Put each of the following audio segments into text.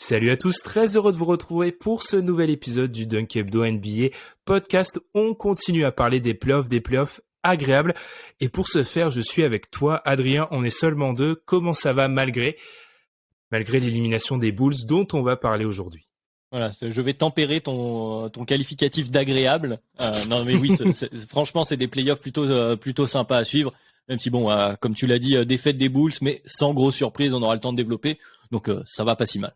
Salut à tous, très heureux de vous retrouver pour ce nouvel épisode du Dunk Hebdo NBA podcast. On continue à parler des playoffs agréables. Et pour ce faire, je suis avec toi, Adrien. On est seulement deux. Comment ça va malgré l'élimination des Bulls dont on va parler aujourd'hui? Voilà, je vais tempérer ton qualificatif d'agréable. Non mais oui, franchement, c'est des playoffs plutôt sympas à suivre. Même si bon, comme tu l'as dit, défaite des Bulls, mais sans grosse surprise, on aura le temps de développer. Donc ça va pas si mal.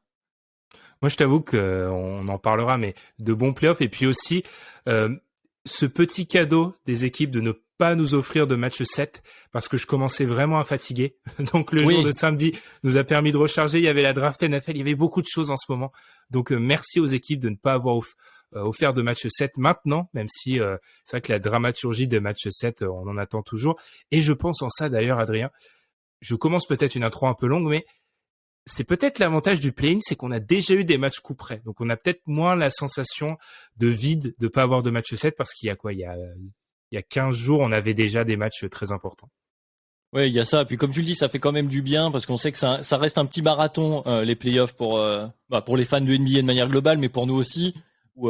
Moi, je t'avoue qu'on en parlera, mais de bons playoffs. Et puis aussi, ce petit cadeau des équipes de ne pas nous offrir de match 7, parce que je commençais vraiment à fatiguer. Donc, le jour de samedi nous a permis de recharger. Il y avait la draft NFL, il y avait beaucoup de choses en ce moment. Donc, merci aux équipes de ne pas avoir offert de match 7 maintenant, même si c'est vrai que la dramaturgie des matchs 7, on en attend toujours. Et je pense en ça, d'ailleurs, Adrien, je commence peut-être une intro un peu longue, mais c'est peut-être l'avantage du play-in, c'est qu'on a déjà eu des matchs coup près. Donc, on a peut-être moins la sensation de vide de pas avoir de match 7 parce qu'il y a quoi? Il y a 15 jours, on avait déjà des matchs très importants. Ouais, il y a ça. Puis comme tu le dis, ça fait quand même du bien parce qu'on sait que ça reste un petit marathon, les playoffs pour les fans de NBA de manière globale, mais pour nous aussi, où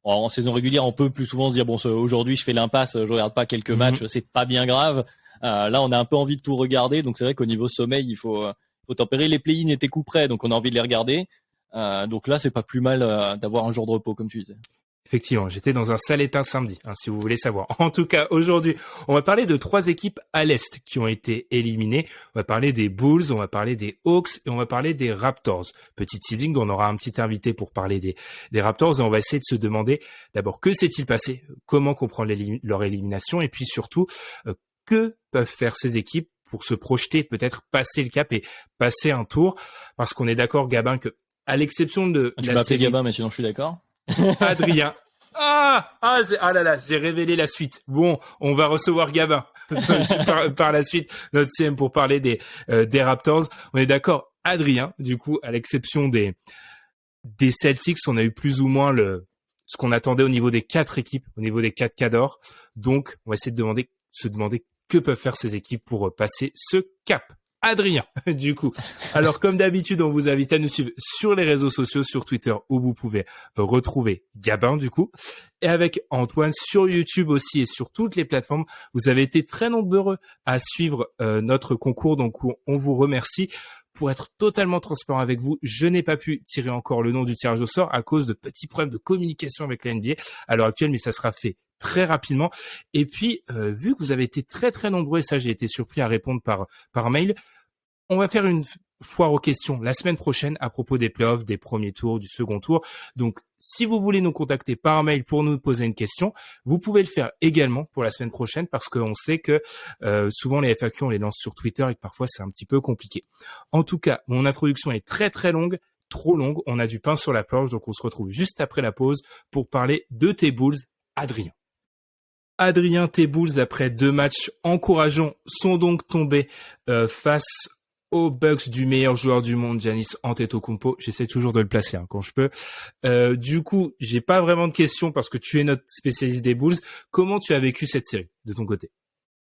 en saison régulière, on peut plus souvent se dire bon, aujourd'hui, je fais l'impasse, je regarde pas quelques matchs, c'est pas bien grave. Là, on a un peu envie de tout regarder, donc c'est vrai qu'au niveau sommeil, il faut tempérer. Les play-in étaient coup près, donc on a envie de les regarder. Donc là, c'est pas plus mal d'avoir un jour de repos, comme tu disais. Effectivement, j'étais dans un sale état samedi, si vous voulez savoir. En tout cas, aujourd'hui, on va parler de 3 équipes à l'Est qui ont été éliminées. On va parler des Bulls, on va parler des Hawks et on va parler des Raptors. Petit teasing, on aura un petit invité pour parler des Raptors et on va essayer de se demander d'abord que s'est-il passé, comment comprendre leur élimination et puis surtout, que peuvent faire ces équipes pour se projeter, peut-être passer le cap et passer un tour. Parce qu'on est d'accord, Gabin, que à l'exception de tu m'as appelé Gabin, mais sinon je suis d'accord. Adrien. Là là, j'ai révélé la suite. Bon, on va recevoir Gabin par la suite, notre CM pour parler des Raptors. On est d'accord, Adrien, du coup, à l'exception des Celtics, on a eu plus ou moins ce qu'on attendait au niveau des 4 équipes, au niveau des 4 cadors. Donc, on va essayer de se demander que peuvent faire ces équipes pour passer ce cap. Adrien, du coup. Alors, comme d'habitude, on vous invite à nous suivre sur les réseaux sociaux, sur Twitter, où vous pouvez retrouver Gabin, du coup. Et avec Antoine sur YouTube aussi et sur toutes les plateformes. Vous avez été très nombreux à suivre notre concours, donc on vous remercie. Pour être totalement transparent avec vous, je n'ai pas pu tirer encore le nom du tirage au sort à cause de petits problèmes de communication avec la NBA à l'heure actuelle, mais ça sera fait très rapidement. Et puis, vu que vous avez été très très nombreux, et ça j'ai été surpris à répondre par mail, on va faire une foire aux questions la semaine prochaine à propos des playoffs, des premiers tours, du second tour. Donc, si vous voulez nous contacter par mail pour nous poser une question, vous pouvez le faire également pour la semaine prochaine parce qu'on sait que souvent les FAQ, on les lance sur Twitter et que parfois c'est un petit peu compliqué. En tout cas, mon introduction est très très longue, trop longue. On a du pain sur la planche, donc on se retrouve juste après la pause pour parler de tes Bulls, Adrien. Adrien, tes Bulls, après 2 matchs encourageants, sont donc tombés face aux Bucks du meilleur joueur du monde, Giannis Antetokounmpo. J'essaie toujours de le placer quand je peux. Du coup, j'ai pas vraiment de questions parce que tu es notre spécialiste des Bulls. Comment tu as vécu cette série de ton côté?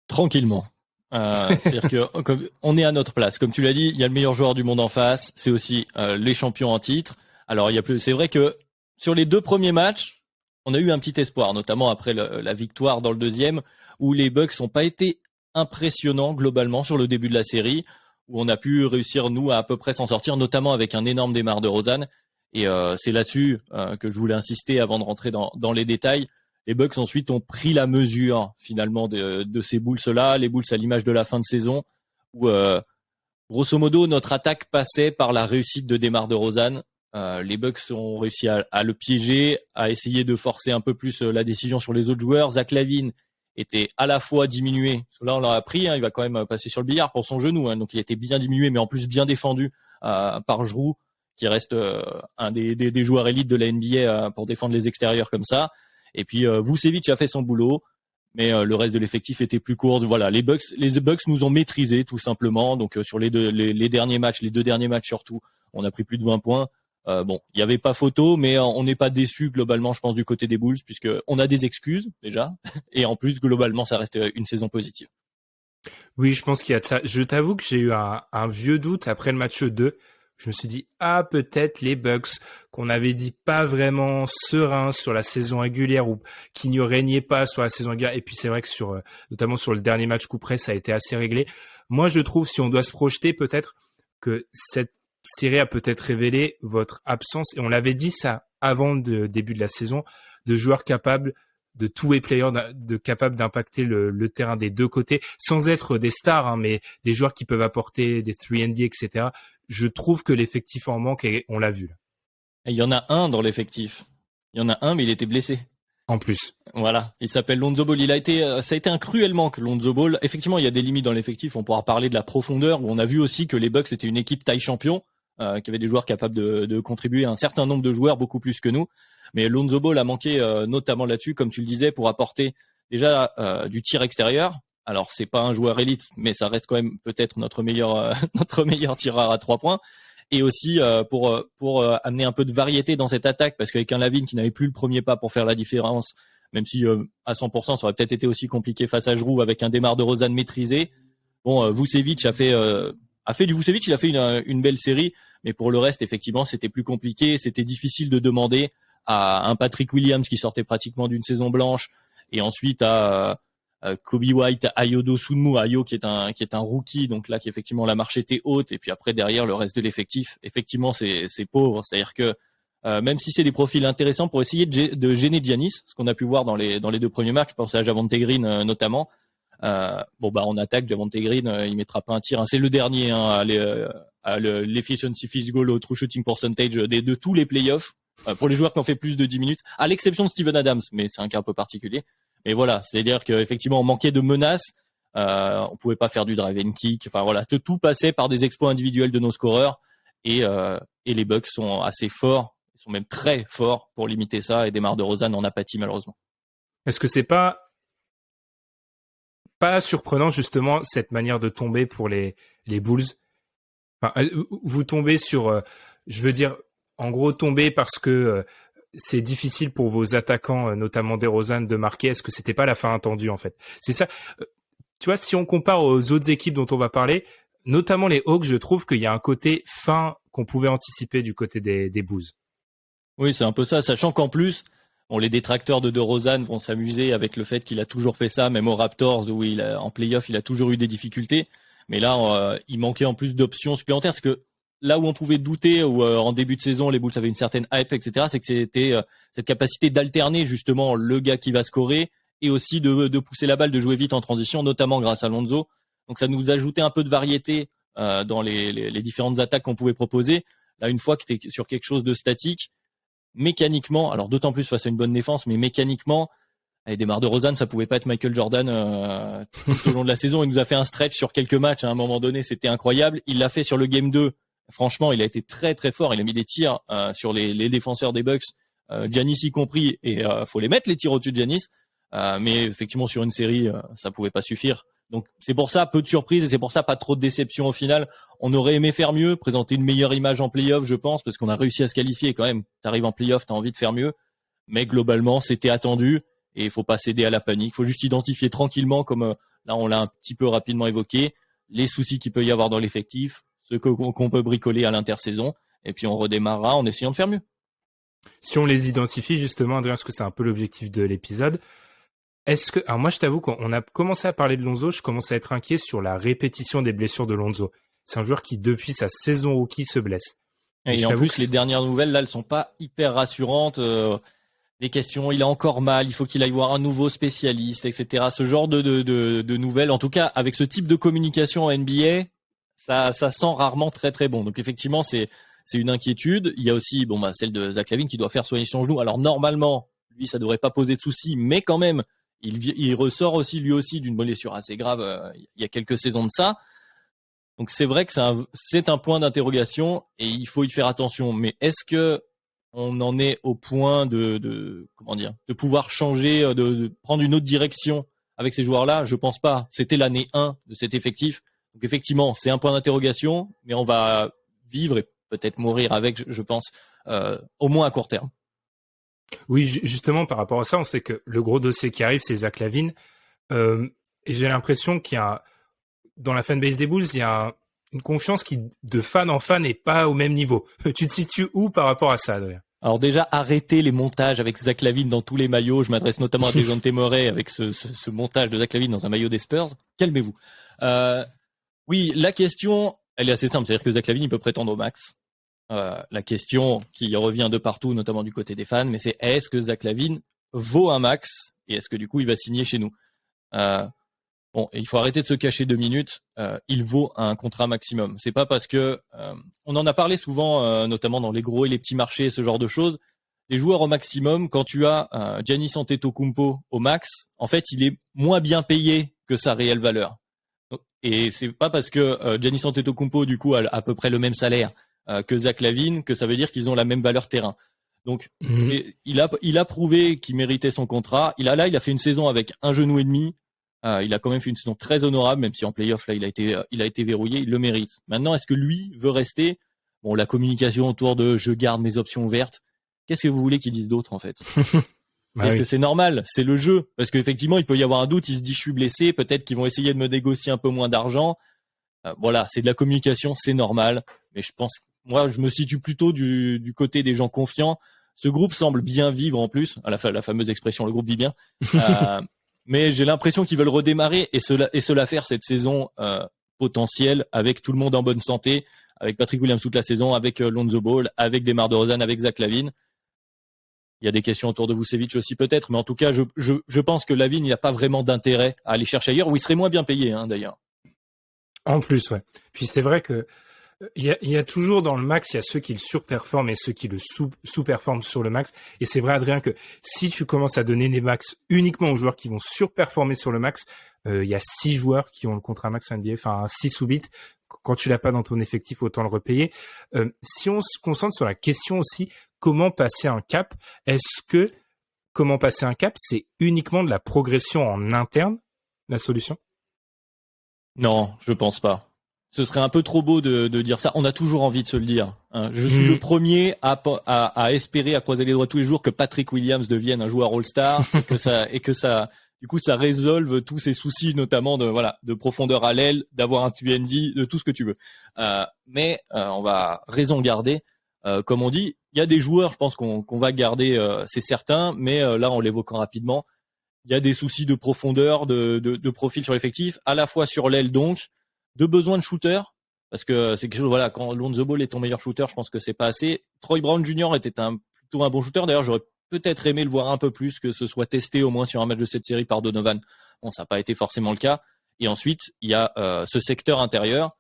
Tranquillement. C'est-à-dire que comme on est à notre place. Comme tu l'as dit, il y a le meilleur joueur du monde en face. C'est aussi les champions en titre. Alors c'est vrai que sur les 2 premiers matchs, on a eu un petit espoir, notamment après la victoire dans le deuxième, où les Bucks n'ont pas été impressionnants globalement sur le début de la série, où on a pu réussir, nous, à peu près s'en sortir, notamment avec un énorme DeMar DeRozan. Et c'est là-dessus que je voulais insister avant de rentrer dans les détails. Les Bucks ensuite ont pris la mesure finalement de ces Bulls-là, les Bulls à l'image de la fin de saison, où grosso modo notre attaque passait par la réussite de DeMar DeRozan. Les Bucks ont réussi à le piéger, à essayer de forcer un peu plus la décision sur les autres joueurs. Zach LaVine était à la fois diminué, parce que là on l'a appris, il va quand même passer sur le billard pour son genou, donc il était bien diminué, mais en plus bien défendu par Jrue, qui reste un des joueurs élites de la NBA pour défendre les extérieurs comme ça. Et puis Vucevic a fait son boulot, mais le reste de l'effectif était plus court. Voilà, les Bucks nous ont maîtrisés tout simplement. Donc sur les 2 derniers matchs, les 2 derniers matchs surtout, on a pris plus de 20 points. Il n'y avait pas photo, mais on n'est pas déçu globalement, je pense, du côté des Bulls, puisque on a des excuses déjà, et en plus globalement, ça reste une saison positive. Oui, je pense qu'il y a de ça. Je t'avoue que j'ai eu un vieux doute après le match 2. je me suis dit peut-être les Bucks qu'on avait dit pas vraiment sereins sur la saison régulière ou qui n'y régnaient pas sur la saison régulière. Et puis c'est vrai que notamment sur le dernier match coup près, ça a été assez réglé. Moi, je trouve, si on doit se projeter, peut-être que cette série a peut-être révélé votre absence. Et on l'avait dit ça avant le début de la saison, de joueurs capables de two-way players, capables d'impacter le terrain des deux côtés, sans être des stars, hein, mais des joueurs qui peuvent apporter des 3&D, etc. Je trouve que l'effectif en manque et on l'a vu. Là. Et il y en a un dans l'effectif. Il y en a un, mais il était blessé. En plus. Voilà. Il s'appelle Lonzo Ball. Ça a été un cruel manque, Lonzo Ball. Effectivement, il y a des limites dans l'effectif. On pourra parler de la profondeur, où on a vu aussi que les Bucks étaient une équipe taille champion, qui avait des joueurs capables de contribuer à un certain nombre de joueurs, beaucoup plus que nous. Mais Lonzo Ball a manqué notamment là-dessus, comme tu le disais, pour apporter déjà du tir extérieur. Alors c'est pas un joueur élite, mais ça reste quand même peut-être notre meilleur tireur à 3 points. Et aussi pour amener un peu de variété dans cette attaque, parce qu'avec un Lavine qui n'avait plus le premier pas pour faire la différence, même si à 100% ça aurait peut-être été aussi compliqué face à Giroud avec un DeMar DeRozan maîtrisé. Bon, Vucevic a fait du Vucevic, il a fait une belle série, mais pour le reste effectivement c'était plus compliqué, c'était difficile de demander à un Patrick Williams qui sortait pratiquement d'une saison blanche, et ensuite à Kobe White, Ayo Dosunmu, Ayo qui est un rookie, donc là qui effectivement la marche était haute, et puis après derrière le reste de l'effectif, effectivement c'est pauvre, c'est-à-dire que même si c'est des profils intéressants pour essayer de gêner Giannis, ce qu'on a pu voir dans les 2 premiers matchs, je pense à Javonte Green notamment. En attaque, Javonte Green, il mettra pas un tir, hein, c'est le dernier à l'efficiency field goal au true shooting percentage de tous les playoffs pour les joueurs qui ont fait plus de 10 minutes, à l'exception de Steven Adams, mais c'est un cas un peu particulier. Mais voilà, c'est-à-dire qu'effectivement, on manquait de menaces, on pouvait pas faire du drive and kick. Enfin voilà, tout passait par des exploits individuels de nos scoreurs, et les Bucks sont assez forts, ils sont même très forts pour limiter ça. Et DeMar DeRozan en a pâti malheureusement. Est-ce que c'est pas surprenant justement cette manière de tomber pour les Bulls? Enfin, vous tombez sur, je veux dire, en gros tomber parce que c'est difficile pour vos attaquants, notamment DeRozan, de marquer. Est-ce que c'était pas la fin attendue en fait? C'est ça. Tu vois, si on compare aux autres équipes dont on va parler, notamment les Hawks, je trouve qu'il y a un côté fin qu'on pouvait anticiper du côté des Bulls. Oui, c'est un peu ça, sachant qu'en plus, les détracteurs de DeRozan vont s'amuser avec le fait qu'il a toujours fait ça, même aux Raptors où en playoff il a toujours eu des difficultés. Mais là, il manquait en plus d'options supplémentaires, parce que là où on pouvait douter, ou en début de saison les Bulls avaient une certaine hype, etc., c'est que c'était cette capacité d'alterner justement le gars qui va scorer, et aussi de pousser la balle, de jouer vite en transition, notamment grâce à Lonzo. Donc ça nous ajoutait un peu de variété dans les différentes attaques qu'on pouvait proposer. Là, une fois que tu es sur quelque chose de statique, mécaniquement, alors d'autant plus face à une bonne défense, mais mécaniquement, avec DeMar DeRozan, ça pouvait pas être Michael Jordan tout au long de la saison. Il nous a fait un stretch sur quelques matchs, à un moment donné, c'était incroyable. Il l'a fait sur le Game 2. Franchement, il a été très très fort. Il a mis des tirs sur les défenseurs des Bucks, Giannis y compris, et faut les mettre les tirs au-dessus de Giannis. Mais effectivement, sur une série, ça pouvait pas suffire. Donc c'est pour ça peu de surprises, et c'est pour ça pas trop de déception au final. On aurait aimé faire mieux, présenter une meilleure image en play-off, je pense, parce qu'on a réussi à se qualifier quand même. T'arrives en play-off, t'as envie de faire mieux, mais globalement c'était attendu, et il faut pas céder à la panique. Il faut juste identifier tranquillement, comme là on l'a un petit peu rapidement évoqué, les soucis qu'il peut y avoir dans l'effectif, ce qu'on peut bricoler à l'intersaison, et puis on redémarrera en essayant de faire mieux. Si on les identifie justement, Adrien, parce que c'est un peu l'objectif de l'épisode. Alors moi je t'avoue, quand on a commencé à parler de Lonzo, je commençais à être inquiet sur la répétition des blessures de Lonzo. C'est un joueur qui depuis sa saison rookie se blesse. Et en plus les dernières nouvelles là, elles sont pas hyper rassurantes. Des questions, il a encore mal, il faut qu'il aille voir un nouveau spécialiste, etc. Ce genre de nouvelles, en tout cas avec ce type de communication en NBA, ça sent rarement très très bon. Donc effectivement c'est une inquiétude. Il y a aussi celle de Zach LaVine qui doit faire soigner son genou. Alors normalement lui ça devrait pas poser de soucis, mais quand même il ressort aussi lui aussi d'une blessure assez grave il y a quelques saisons de ça. Donc c'est vrai que c'est un point d'interrogation, et il faut y faire attention. Mais est-ce que on en est au point de pouvoir changer, de prendre une autre direction avec ces joueurs-là? Je pense pas. C'était l'année 1 de cet effectif. Donc effectivement, c'est un point d'interrogation, mais on va vivre et peut-être mourir avec, je pense, au moins à court terme. Oui, justement, par rapport à ça, on sait que le gros dossier qui arrive, c'est Zach LaVine. Et j'ai l'impression qu'il y a, dans la fanbase des Bulls, il y a une confiance qui, de fan en fan, n'est pas au même niveau. Tu te situes où par rapport à ça, Adrien? Alors déjà, arrêtez les montages avec Zach LaVine dans tous les maillots. Je m'adresse notamment à Dejounte Murray avec ce montage de Zach LaVine dans un maillot des Spurs. Calmez-vous. Oui, la question, elle est assez simple. C'est-à-dire que Zach LaVine, il peut prétendre au max. La question qui revient de partout, notamment du côté des fans, mais c'est est-ce que Zach LaVine vaut un max et est-ce que du coup, il va signer chez nous? Bon, il faut arrêter de se cacher 2 minutes. Il vaut un contrat maximum. C'est pas parce que on en a parlé souvent, notamment dans les gros et les petits marchés, ce genre de choses. Les joueurs au maximum, quand tu as Giannis Antetokounmpo au max, en fait, il est moins bien payé que sa réelle valeur. Et c'est pas parce que Giannis Antetokounmpo du coup a à peu près le même salaire que Zach LaVine que ça veut dire qu'ils ont la même valeur terrain. Donc il a prouvé qu'il méritait son contrat. Il a fait une saison avec un genou et demi. Il a quand même fait une saison très honorable, même si en play-off là il a été verrouillé, il le mérite. Maintenant, est-ce que lui veut rester? Bon, la communication autour de je garde mes options ouvertes. Qu'est-ce que vous voulez qu'ils disent d'autre en fait? Parce que c'est normal, c'est le jeu. Parce qu'effectivement, il peut y avoir un doute, il se dit je suis blessé, peut-être qu'ils vont essayer de me négocier un peu moins d'argent. Voilà, c'est de la communication, c'est normal. Mais je pense, moi, je me situe plutôt du côté des gens confiants. Ce groupe semble bien vivre en plus, la fameuse expression, le groupe vit bien. Mais j'ai l'impression qu'ils veulent redémarrer et cela faire cette saison potentielle avec tout le monde en bonne santé, avec Patrick Williams toute la saison, avec Lonzo Ball, avec DeMar DeRozan, avec Zach LaVine. Il y a des questions autour de Vucevic aussi peut-être, mais en tout cas, je pense que LaVine, il n'a pas vraiment d'intérêt à aller chercher ailleurs, où il serait moins bien payé d'ailleurs. En plus, ouais. Puis c'est vrai que il y a toujours dans le max, il y a ceux qui le surperforment et ceux qui le sous-performent sur le max. Et c'est vrai, Adrien, que si tu commences à donner des max uniquement aux joueurs qui vont surperformer sur le max, il y a 6 joueurs qui ont le contrat max NBA, enfin 6 ou 8. Quand tu l'as pas dans ton effectif, autant le repayer. Si on se concentre sur la question aussi, comment passer un cap? Comment passer un cap, c'est uniquement de la progression en interne, la solution? Non, je pense pas. Ce serait un peu trop beau de dire ça. On a toujours envie de se le dire. Je suis le premier à espérer, à croiser les doigts tous les jours que Patrick Williams devienne un joueur All-Star et que ça, du coup, ça résolve tous ces soucis, notamment de profondeur à l'aile, d'avoir un TND, de tout ce que tu veux. Mais on va raison garder. Comme on dit, il y a des joueurs, je pense qu'on va garder, c'est certain. Mais là, en l'évoquant rapidement, il y a des soucis de profondeur, de profil sur l'effectif, à la fois sur l'aile donc. De besoin de shooter, parce que c'est quelque chose, voilà, quand Lonzo Ball est ton meilleur shooter, je pense que c'est pas assez. Troy Brown Jr. était plutôt un bon shooter. D'ailleurs, j'aurais peut-être aimé le voir un peu plus, que ce soit testé au moins sur un match de cette série par Donovan. Bon, ça n'a pas été forcément le cas. Et ensuite, il y a ce secteur intérieur.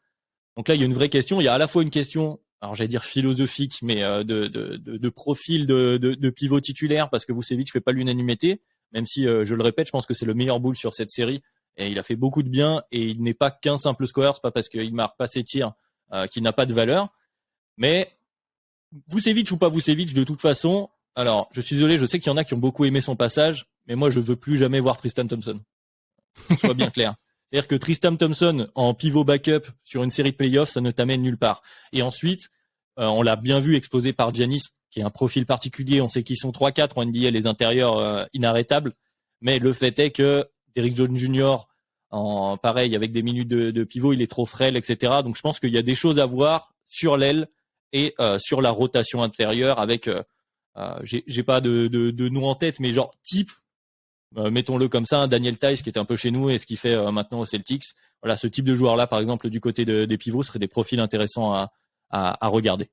Donc là, il y a une vraie question. Il y a à la fois une question, alors j'allais dire philosophique, mais de profil de pivot titulaire, parce que Vucevic fait pas l'unanimité, même si, je le répète, je pense que c'est le meilleur bull sur cette série. Et il a fait beaucoup de bien et il n'est pas qu'un simple scoreur, c'est pas parce qu'il marque pas ses tirs qu'il n'a pas de valeur. Mais Vucevic ou pas Vucevic, de toute façon, alors je suis désolé, je sais qu'il y en a qui ont beaucoup aimé son passage, mais moi je veux plus jamais voir Tristan Thompson. Soit bien clair. C'est-à-dire que Tristan Thompson en pivot backup sur une série de playoffs, ça ne t'amène nulle part. Et ensuite, on l'a bien vu exposé par Giannis, qui est un profil particulier. On sait qu'ils sont 3-4 en NBA, les intérieurs inarrêtables. Mais le fait est que Derrick Jones Jr. Pareil, avec des minutes de pivot, il est trop frêle, etc. Donc je pense qu'il y a des choses à voir sur l'aile et sur la rotation intérieure avec, j'ai pas de nom en tête, mais genre type, mettons-le comme ça, Daniel Theis qui était un peu chez nous et ce qu'il fait maintenant aux Celtics. Voilà, ce type de joueur-là, par exemple, du côté des pivots, seraient des profils intéressants à regarder.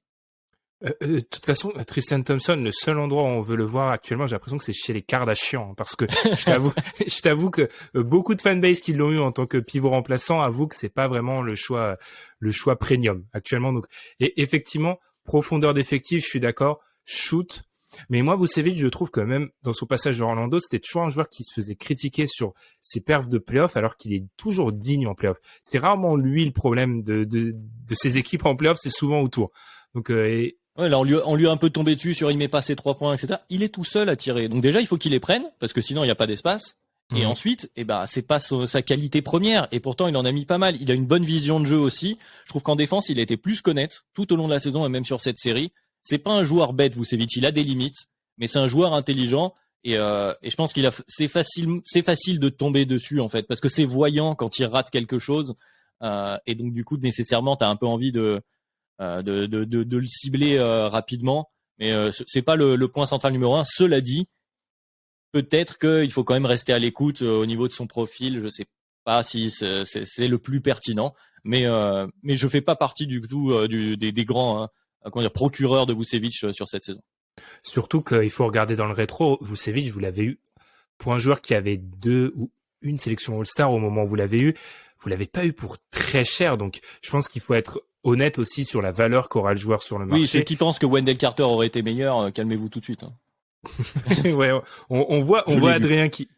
De toute façon, Tristan Thompson, le seul endroit où on veut le voir actuellement, j'ai l'impression que c'est chez les Kardashians, parce que je t'avoue que beaucoup de fanbase qui l'ont eu en tant que pivot remplaçant avouent que c'est pas vraiment le choix premium actuellement. Donc, et effectivement, profondeur d'effectif, je suis d'accord, shoot. Mais moi, Vucevic, je trouve que même dans son passage de Orlando, c'était toujours un joueur qui se faisait critiquer sur ses perfs de playoff, alors qu'il est toujours digne en playoff. C'est rarement lui le problème de ses équipes en playoff, c'est souvent autour. Donc, ouais, là, on lui a un peu tombé dessus sur il met pas ses 3 points, etc. Il est tout seul à tirer. Donc déjà, il faut qu'il les prenne, parce que sinon, il n'y a pas d'espace. Et ensuite, c'est pas sa qualité première. Et pourtant, il en a mis pas mal. Il a une bonne vision de jeu aussi. Je trouve qu'en défense, il a été plus qu'honnête tout au long de la saison et même sur cette série. C'est pas un joueur bête, Vucevic. Il a des limites, mais c'est un joueur intelligent. Et je pense c'est facile de tomber dessus, en fait, parce que c'est voyant quand il rate quelque chose. et donc du coup nécessairement t'as un peu envie de le cibler rapidement, mais c'est pas le point central numéro 1. Cela dit, peut-être qu'il faut quand même rester à l'écoute au niveau de son profil. Je sais pas si c'est le plus pertinent, mais je fais pas partie du tout des grands procureurs de Vucevic sur cette saison. Surtout qu'il faut regarder dans le rétro, Vucevic, vous l'avez eu pour un joueur qui avait 2 ou une sélection All-Star au moment où vous l'avez eu, vous l'avez pas eu pour très cher. Donc, je pense qu'il faut être honnête aussi sur la valeur qu'aura le joueur sur le marché. Oui, ceux qui pensent que Wendell Carter aurait été meilleur, calmez-vous tout de suite. Hein. Ouais, on voit Adrien qui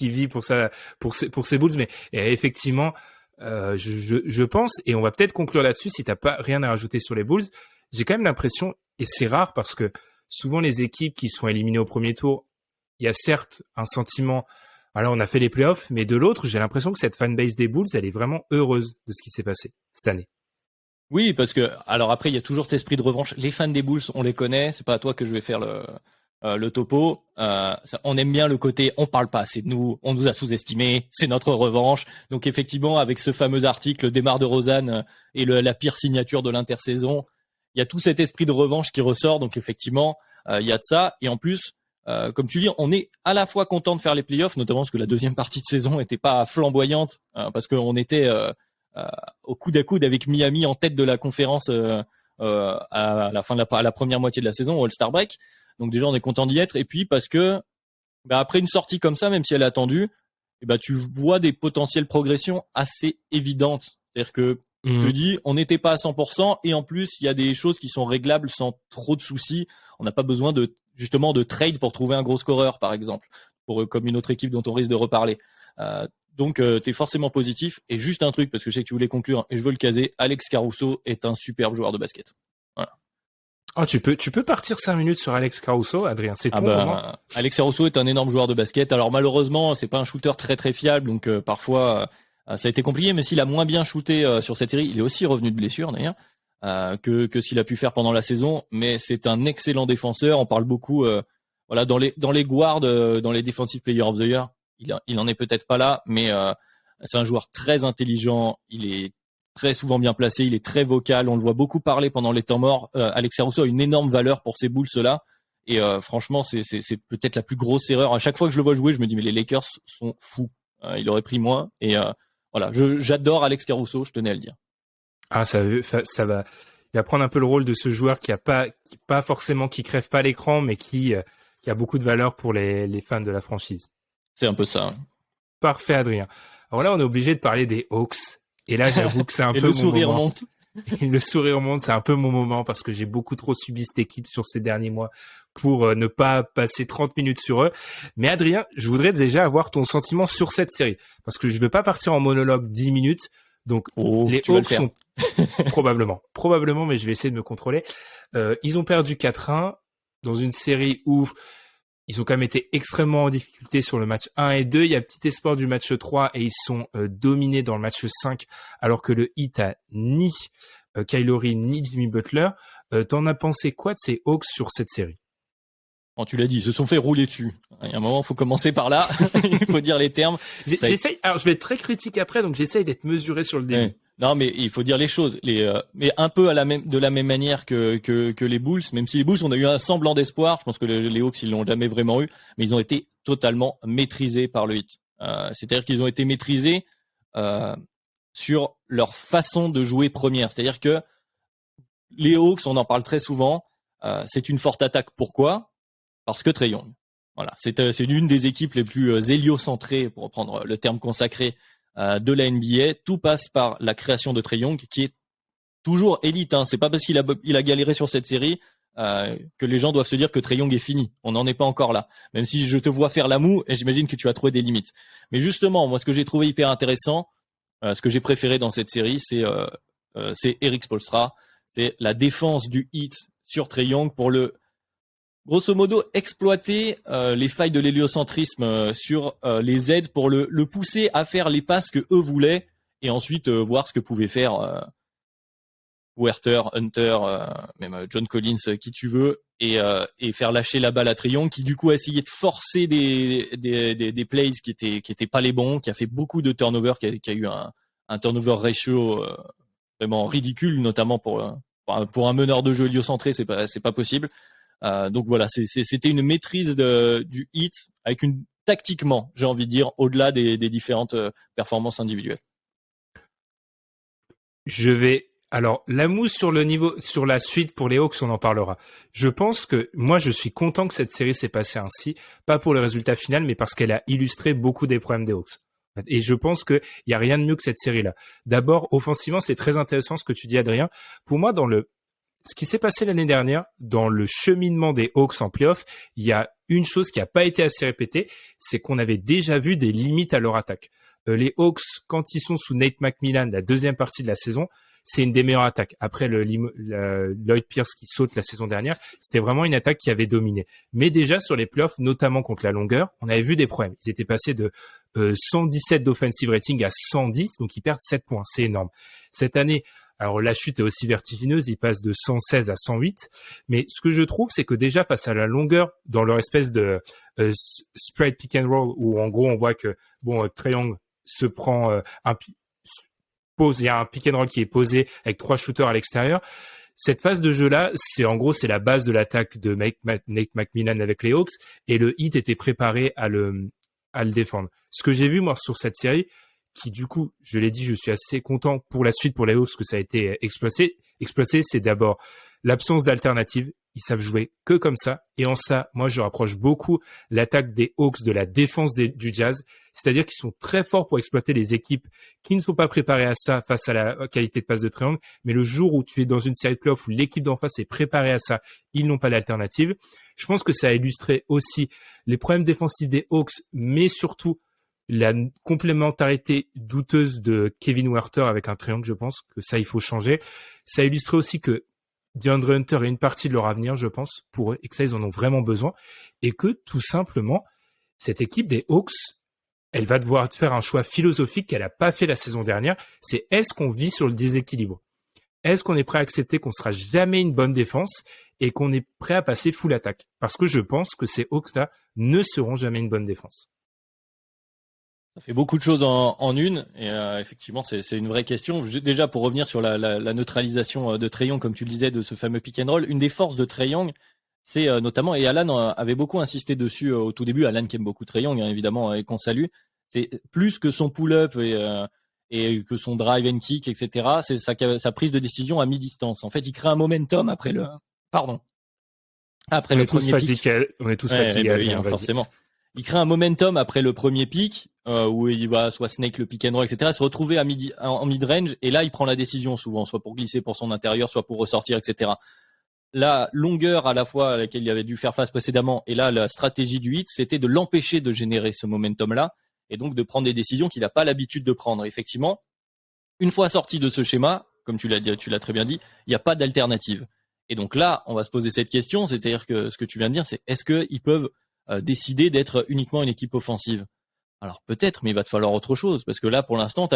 vit pour ses Bulls, mais effectivement, je pense, et on va peut-être conclure là-dessus si t'as pas rien à rajouter sur les Bulls. J'ai quand même l'impression, et c'est rare parce que souvent les équipes qui sont éliminées au premier tour, il y a certes un sentiment, alors on a fait les playoffs, mais de l'autre, j'ai l'impression que cette fanbase des Bulls, elle est vraiment heureuse de ce qui s'est passé cette année. Oui, parce que alors après, il y a toujours cet esprit de revanche. Les fans des Bulls, on les connaît. C'est pas à toi que je vais faire le topo. On aime bien le côté, on parle pas assez de nous, on nous a sous-estimés, c'est notre revanche. Donc effectivement, avec ce fameux article Démarre de Rosanne et la pire signature de l'intersaison, il y a tout cet esprit de revanche qui ressort. Donc effectivement, il y a de ça. Et en plus, comme tu dis, on est à la fois content de faire les playoffs, notamment parce que la deuxième partie de saison était pas flamboyante, parce qu'on était au coude à coude avec Miami en tête de la conférence à la fin à la première moitié de la saison, au All-Star Break. Donc déjà, on est content d'y être. Et puis parce que après une sortie comme ça, même si elle est attendue, tu vois des potentielles progressions assez évidentes. C'est-à-dire que je dis, on n'était pas à 100%, et en plus, il y a des choses qui sont réglables sans trop de soucis. On n'a pas besoin justement de trade pour trouver un gros scoreur, par exemple, comme une autre équipe dont on risque de reparler. Donc, tu es forcément positif. Et juste un truc, parce que je sais que tu voulais conclure, et je veux le caser, Alex Caruso est un superbe joueur de basket. Voilà. Oh, tu peux partir 5 minutes sur Alex Caruso, Adrien, c'est ton moment. Alex Caruso est un énorme joueur de basket. Alors malheureusement, c'est pas un shooter très très fiable, donc parfois ça a été compliqué, mais s'il a moins bien shooté sur cette série, il est aussi revenu de blessure d'ailleurs, que s'il a pu faire pendant la saison, mais c'est un excellent défenseur. On parle beaucoup dans les guards, dans les Defensive Player of the Year, il en est peut-être pas là, mais c'est un joueur très intelligent, il est très souvent bien placé, il est très vocal, on le voit beaucoup parler pendant les temps morts. Alex Caruso a une énorme valeur pour ces Bulls là, et franchement c'est peut-être la plus grosse erreur. À chaque fois que je le vois jouer, je me dis mais les Lakers sont fous. Il aurait pris moins, et voilà, j'adore Alex Caruso, je tenais à le dire. Ah, ça va, il va prendre un peu le rôle de ce joueur qui crève pas l'écran, mais qui a beaucoup de valeur pour les fans de la franchise. C'est un peu ça. Hein. Parfait, Adrien. Alors là, on est obligé de parler des Hawks. Et là, j'avoue que c'est un peu mon moment. Et le sourire monte. Et le sourire monte, c'est un peu mon moment parce que j'ai beaucoup trop subi cette équipe sur ces derniers mois pour ne pas passer 30 minutes sur eux. Mais Adrien, je voudrais déjà avoir ton sentiment sur cette série parce que je veux pas partir en monologue 10 minutes. Donc, les Hawks sont probablement, mais je vais essayer de me contrôler. Ils ont perdu 4-1 dans une série où ils ont quand même été extrêmement en difficulté sur le match 1 et 2. Il y a petit espoir du match 3 et ils sont dominés dans le match 5 alors que le Heat a ni Kyle Lowry ni Jimmy Butler. T'en as pensé quoi de ces Hawks sur cette série? Bon, tu l'as dit, ils se sont fait rouler dessus. Il y a un moment, il faut commencer par là. Il faut dire les termes. Alors, je vais être très critique après, donc j'essaye d'être mesuré sur le début. Ouais. Non, mais il faut dire les choses. Mais un peu de la même manière que les Bulls, même si les Bulls, on a eu un semblant d'espoir. Je pense que les Hawks, ils l'ont jamais vraiment eu, mais ils ont été totalement maîtrisés par le Heat. C'est-à-dire qu'ils ont été maîtrisés sur leur façon de jouer première. C'est-à-dire que les Hawks, on en parle très souvent, c'est une forte attaque. Pourquoi? Parce que Trae Young. Voilà, c'est l'une des équipes les plus héliocentrées, pour reprendre le terme consacré, de la NBA. Tout passe par la création de Trae Young, qui est toujours élite. Hein. C'est pas parce qu'il a galéré sur cette série que les gens doivent se dire que Trae Young est fini. On n'en est pas encore là. Même si je te vois faire la moue, et j'imagine que tu as trouvé des limites. Mais justement, moi, ce que j'ai trouvé hyper intéressant, ce que j'ai préféré dans cette série, c'est Erik Spoelstra. C'est la défense du Heat sur Trae Young pour grosso modo, exploiter les failles de l'héliocentrisme sur les aides pour le pousser à faire les passes que eux voulaient, et ensuite voir ce que pouvaient faire Werther, Hunter, même John Collins, qui tu veux, et faire lâcher la balle à Trae Young, qui du coup a essayé de forcer des plays qui étaient pas les bons, qui a fait beaucoup de turnovers, qui a eu un turnover ratio vraiment ridicule, notamment pour un meneur de jeu héliocentré, c'est pas possible. Donc voilà, c'était une maîtrise du Heat avec tactiquement, j'ai envie de dire, au-delà des différentes performances individuelles. Alors, la mousse sur le niveau, sur la suite pour les Hawks, on en parlera. Je pense que, moi, je suis content que cette série s'est passée ainsi, pas pour le résultat final, mais parce qu'elle a illustré beaucoup des problèmes des Hawks. Et je pense qu'il y a rien de mieux que cette série-là. D'abord, offensivement, c'est très intéressant ce que tu dis, Adrien. Pour moi, ce qui s'est passé l'année dernière, dans le cheminement des Hawks en playoff, il y a une chose qui n'a pas été assez répétée, c'est qu'on avait déjà vu des limites à leur attaque. Les Hawks, quand ils sont sous Nate McMillan, la deuxième partie de la saison, c'est une des meilleures attaques. Après Lloyd Pierce qui saute la saison dernière, c'était vraiment une attaque qui avait dominé. Mais déjà sur les playoffs, notamment contre la longueur, on avait vu des problèmes. Ils étaient passés de 117 d'offensive rating à 110, donc ils perdent 7 points. C'est énorme. Cette année, alors la chute est aussi vertigineuse, ils passent de 116 à 108. Mais ce que je trouve, c'est que déjà face à la longueur, dans leur espèce de spread pick and roll, où en gros on voit que Trae Young se prend il y a un pick and roll qui est posé avec 3 shooters à l'extérieur. Cette phase de jeu-là, c'est la base de l'attaque de Nate McMillan avec les Hawks, et le Heat était préparé à le défendre. Ce que j'ai vu, moi, sur cette série, qui, du coup, je l'ai dit, je suis assez content pour la suite pour les Hawks que ça a été exploité, c'est d'abord l'absence d'alternative. Ils savent jouer que comme ça. Et en ça, moi, je rapproche beaucoup l'attaque des Hawks de la défense du Jazz. C'est-à-dire qu'ils sont très forts pour exploiter les équipes qui ne sont pas préparées à ça face à la qualité de passe de triangle. Mais le jour où tu es dans une série de playoffs où l'équipe d'en face est préparée à ça, ils n'ont pas d'alternative. Je pense que ça a illustré aussi les problèmes défensifs des Hawks, mais surtout la complémentarité douteuse de Kevin Huerter avec un triangle. Je pense que ça, il faut changer. Ça a illustré aussi que DeAndre Hunter est une partie de leur avenir, je pense, pour eux, et que ça, ils en ont vraiment besoin. Et que, tout simplement, cette équipe des Hawks, elle va devoir faire un choix philosophique qu'elle n'a pas fait la saison dernière. C'est est-ce qu'on vit sur le déséquilibre? Est-ce qu'on est prêt à accepter qu'on sera jamais une bonne défense et qu'on est prêt à passer full attaque? Parce que je pense que ces Hawks-là ne seront jamais une bonne défense. Ça fait beaucoup de choses en une, et effectivement, c'est une vraie question. Déjà, pour revenir sur la neutralisation de Trae Young, comme tu le disais, de ce fameux pick and roll, une des forces de Trae Young, c'est notamment, et Alan avait beaucoup insisté dessus au tout début, Alan qui aime beaucoup Trae Young, hein, évidemment, et qu'on salue, c'est plus que son pull-up et que son drive and kick, etc., c'est sa prise de décision à mi-distance. En fait, il crée un momentum après le premier pick. On est tous fatigués. Oui, forcément. Il crée un momentum après le premier pick, où il va soit snake le pick and roll, etc., se retrouver en mid-range, et là, il prend la décision souvent, soit pour glisser pour son intérieur, soit pour ressortir, etc. La longueur à la fois à laquelle il avait dû faire face précédemment, et là, la stratégie du Heat, c'était de l'empêcher de générer ce momentum-là, et donc de prendre des décisions qu'il n'a pas l'habitude de prendre. Effectivement, une fois sorti de ce schéma, comme tu l'as très bien dit, il n'y a pas d'alternative. Et donc là, on va se poser cette question, c'est-à-dire que ce que tu viens de dire, c'est est-ce qu'ils peuvent décider d'être uniquement une équipe offensive? Alors peut-être, mais il va te falloir autre chose, parce que là, pour l'instant,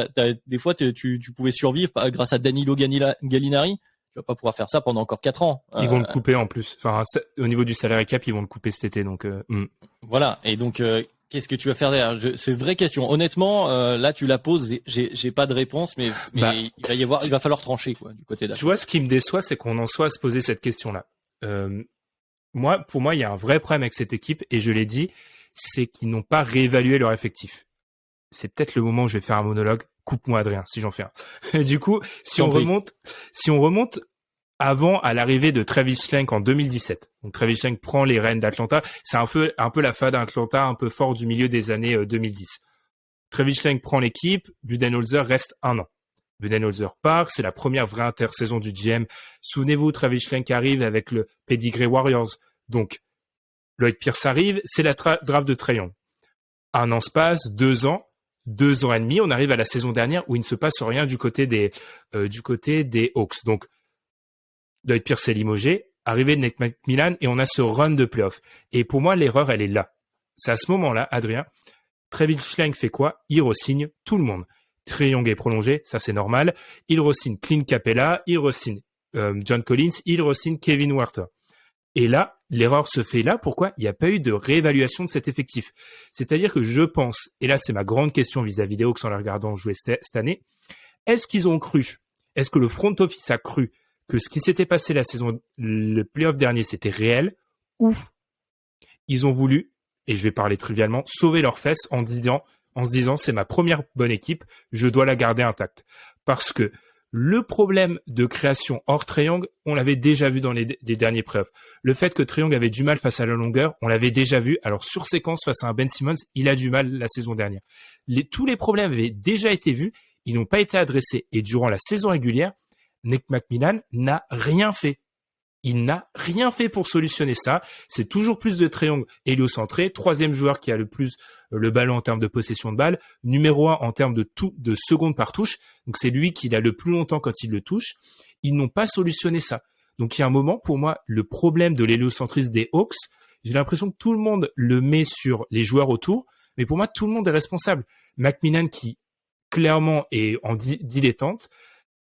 des fois, tu pouvais survivre grâce à Danilo Gallinari. Tu vas pas pouvoir faire ça pendant encore 4 ans. Ils vont le couper en plus. Enfin, au niveau du salary cap, ils vont le couper cet été. Donc Voilà. Et donc, qu'est-ce que tu vas faire derrière? C'est une vraie question. Honnêtement, là, tu la poses. J'ai pas de réponse, mais il va falloir trancher quoi du côté d'achat. Tu vois, ce qui me déçoit, c'est qu'on en soit à se poser cette question-là. Pour moi, il y a un vrai problème avec cette équipe, et je l'ai dit, c'est qu'ils n'ont pas réévalué leur effectif. C'est peut-être le moment où je vais faire un monologue. Coupe-moi, Adrien, si j'en fais un. Du coup, si on remonte avant à l'arrivée de Travis Schlenk en 2017. Donc Travis Schlenk prend les rênes d'Atlanta. C'est un peu la fa d'Atlanta, un peu fort du milieu des années 2010. Travis Schlenk prend l'équipe. Budenholzer reste 1 an. Budenholzer part. C'est la première vraie intersaison du GM. Souvenez-vous, Travis Schlenk arrive avec le Pedigree Warriors. Donc, Lloyd Pierce arrive. C'est la draft de Trae Young. 1 an se passe, 2 ans. 2 ans et demi, on arrive à la saison dernière où il ne se passe rien du côté des Hawks. Donc, Lloyd Pierce est limogé, arrivé de Nate McMillan, et on a ce run de playoff. Et pour moi, l'erreur, elle est là. C'est à ce moment-là, Adrien, Travis Schlenk fait quoi? Il re-signe tout le monde. Trae Young est prolongé, ça c'est normal. Il re-signe Clint Capella, il re-signe John Collins, il re-signe Kevin Huerter. Et là, l'erreur se fait là. Pourquoi? Il n'y a pas eu de réévaluation de cet effectif. C'est-à-dire que je pense, et là c'est ma grande question vis-à-vis des Hawks en les regardant jouer cette année, est-ce qu'ils ont cru, est-ce que le front office a cru que ce qui s'était passé le playoff dernier, c'était réel, ou ils ont voulu, et je vais parler trivialement, sauver leurs fesses en se disant c'est ma première bonne équipe, je dois la garder intacte. Parce que le problème de création hors Trae Young, on l'avait déjà vu dans les derniers playoffs. Le fait que Trae Young avait du mal face à la longueur, on l'avait déjà vu. Alors sur séquence face à un Ben Simmons, il a du mal la saison dernière. Tous les problèmes avaient déjà été vus, ils n'ont pas été adressés. Et durant la saison régulière, Nick McMillan n'a rien fait. Il n'a rien fait pour solutionner ça. C'est toujours plus de Trae Young héliocentré, troisième joueur qui a le plus le ballon en termes de possession de balle, numéro 1 en termes de secondes par touche. Donc c'est lui qui l'a le plus longtemps quand il le touche. Ils n'ont pas solutionné ça. Donc il y a un moment, pour moi, le problème de l'héliocentrisme des Hawks, j'ai l'impression que tout le monde le met sur les joueurs autour, mais pour moi, tout le monde est responsable. McMillan qui clairement est en dilettante,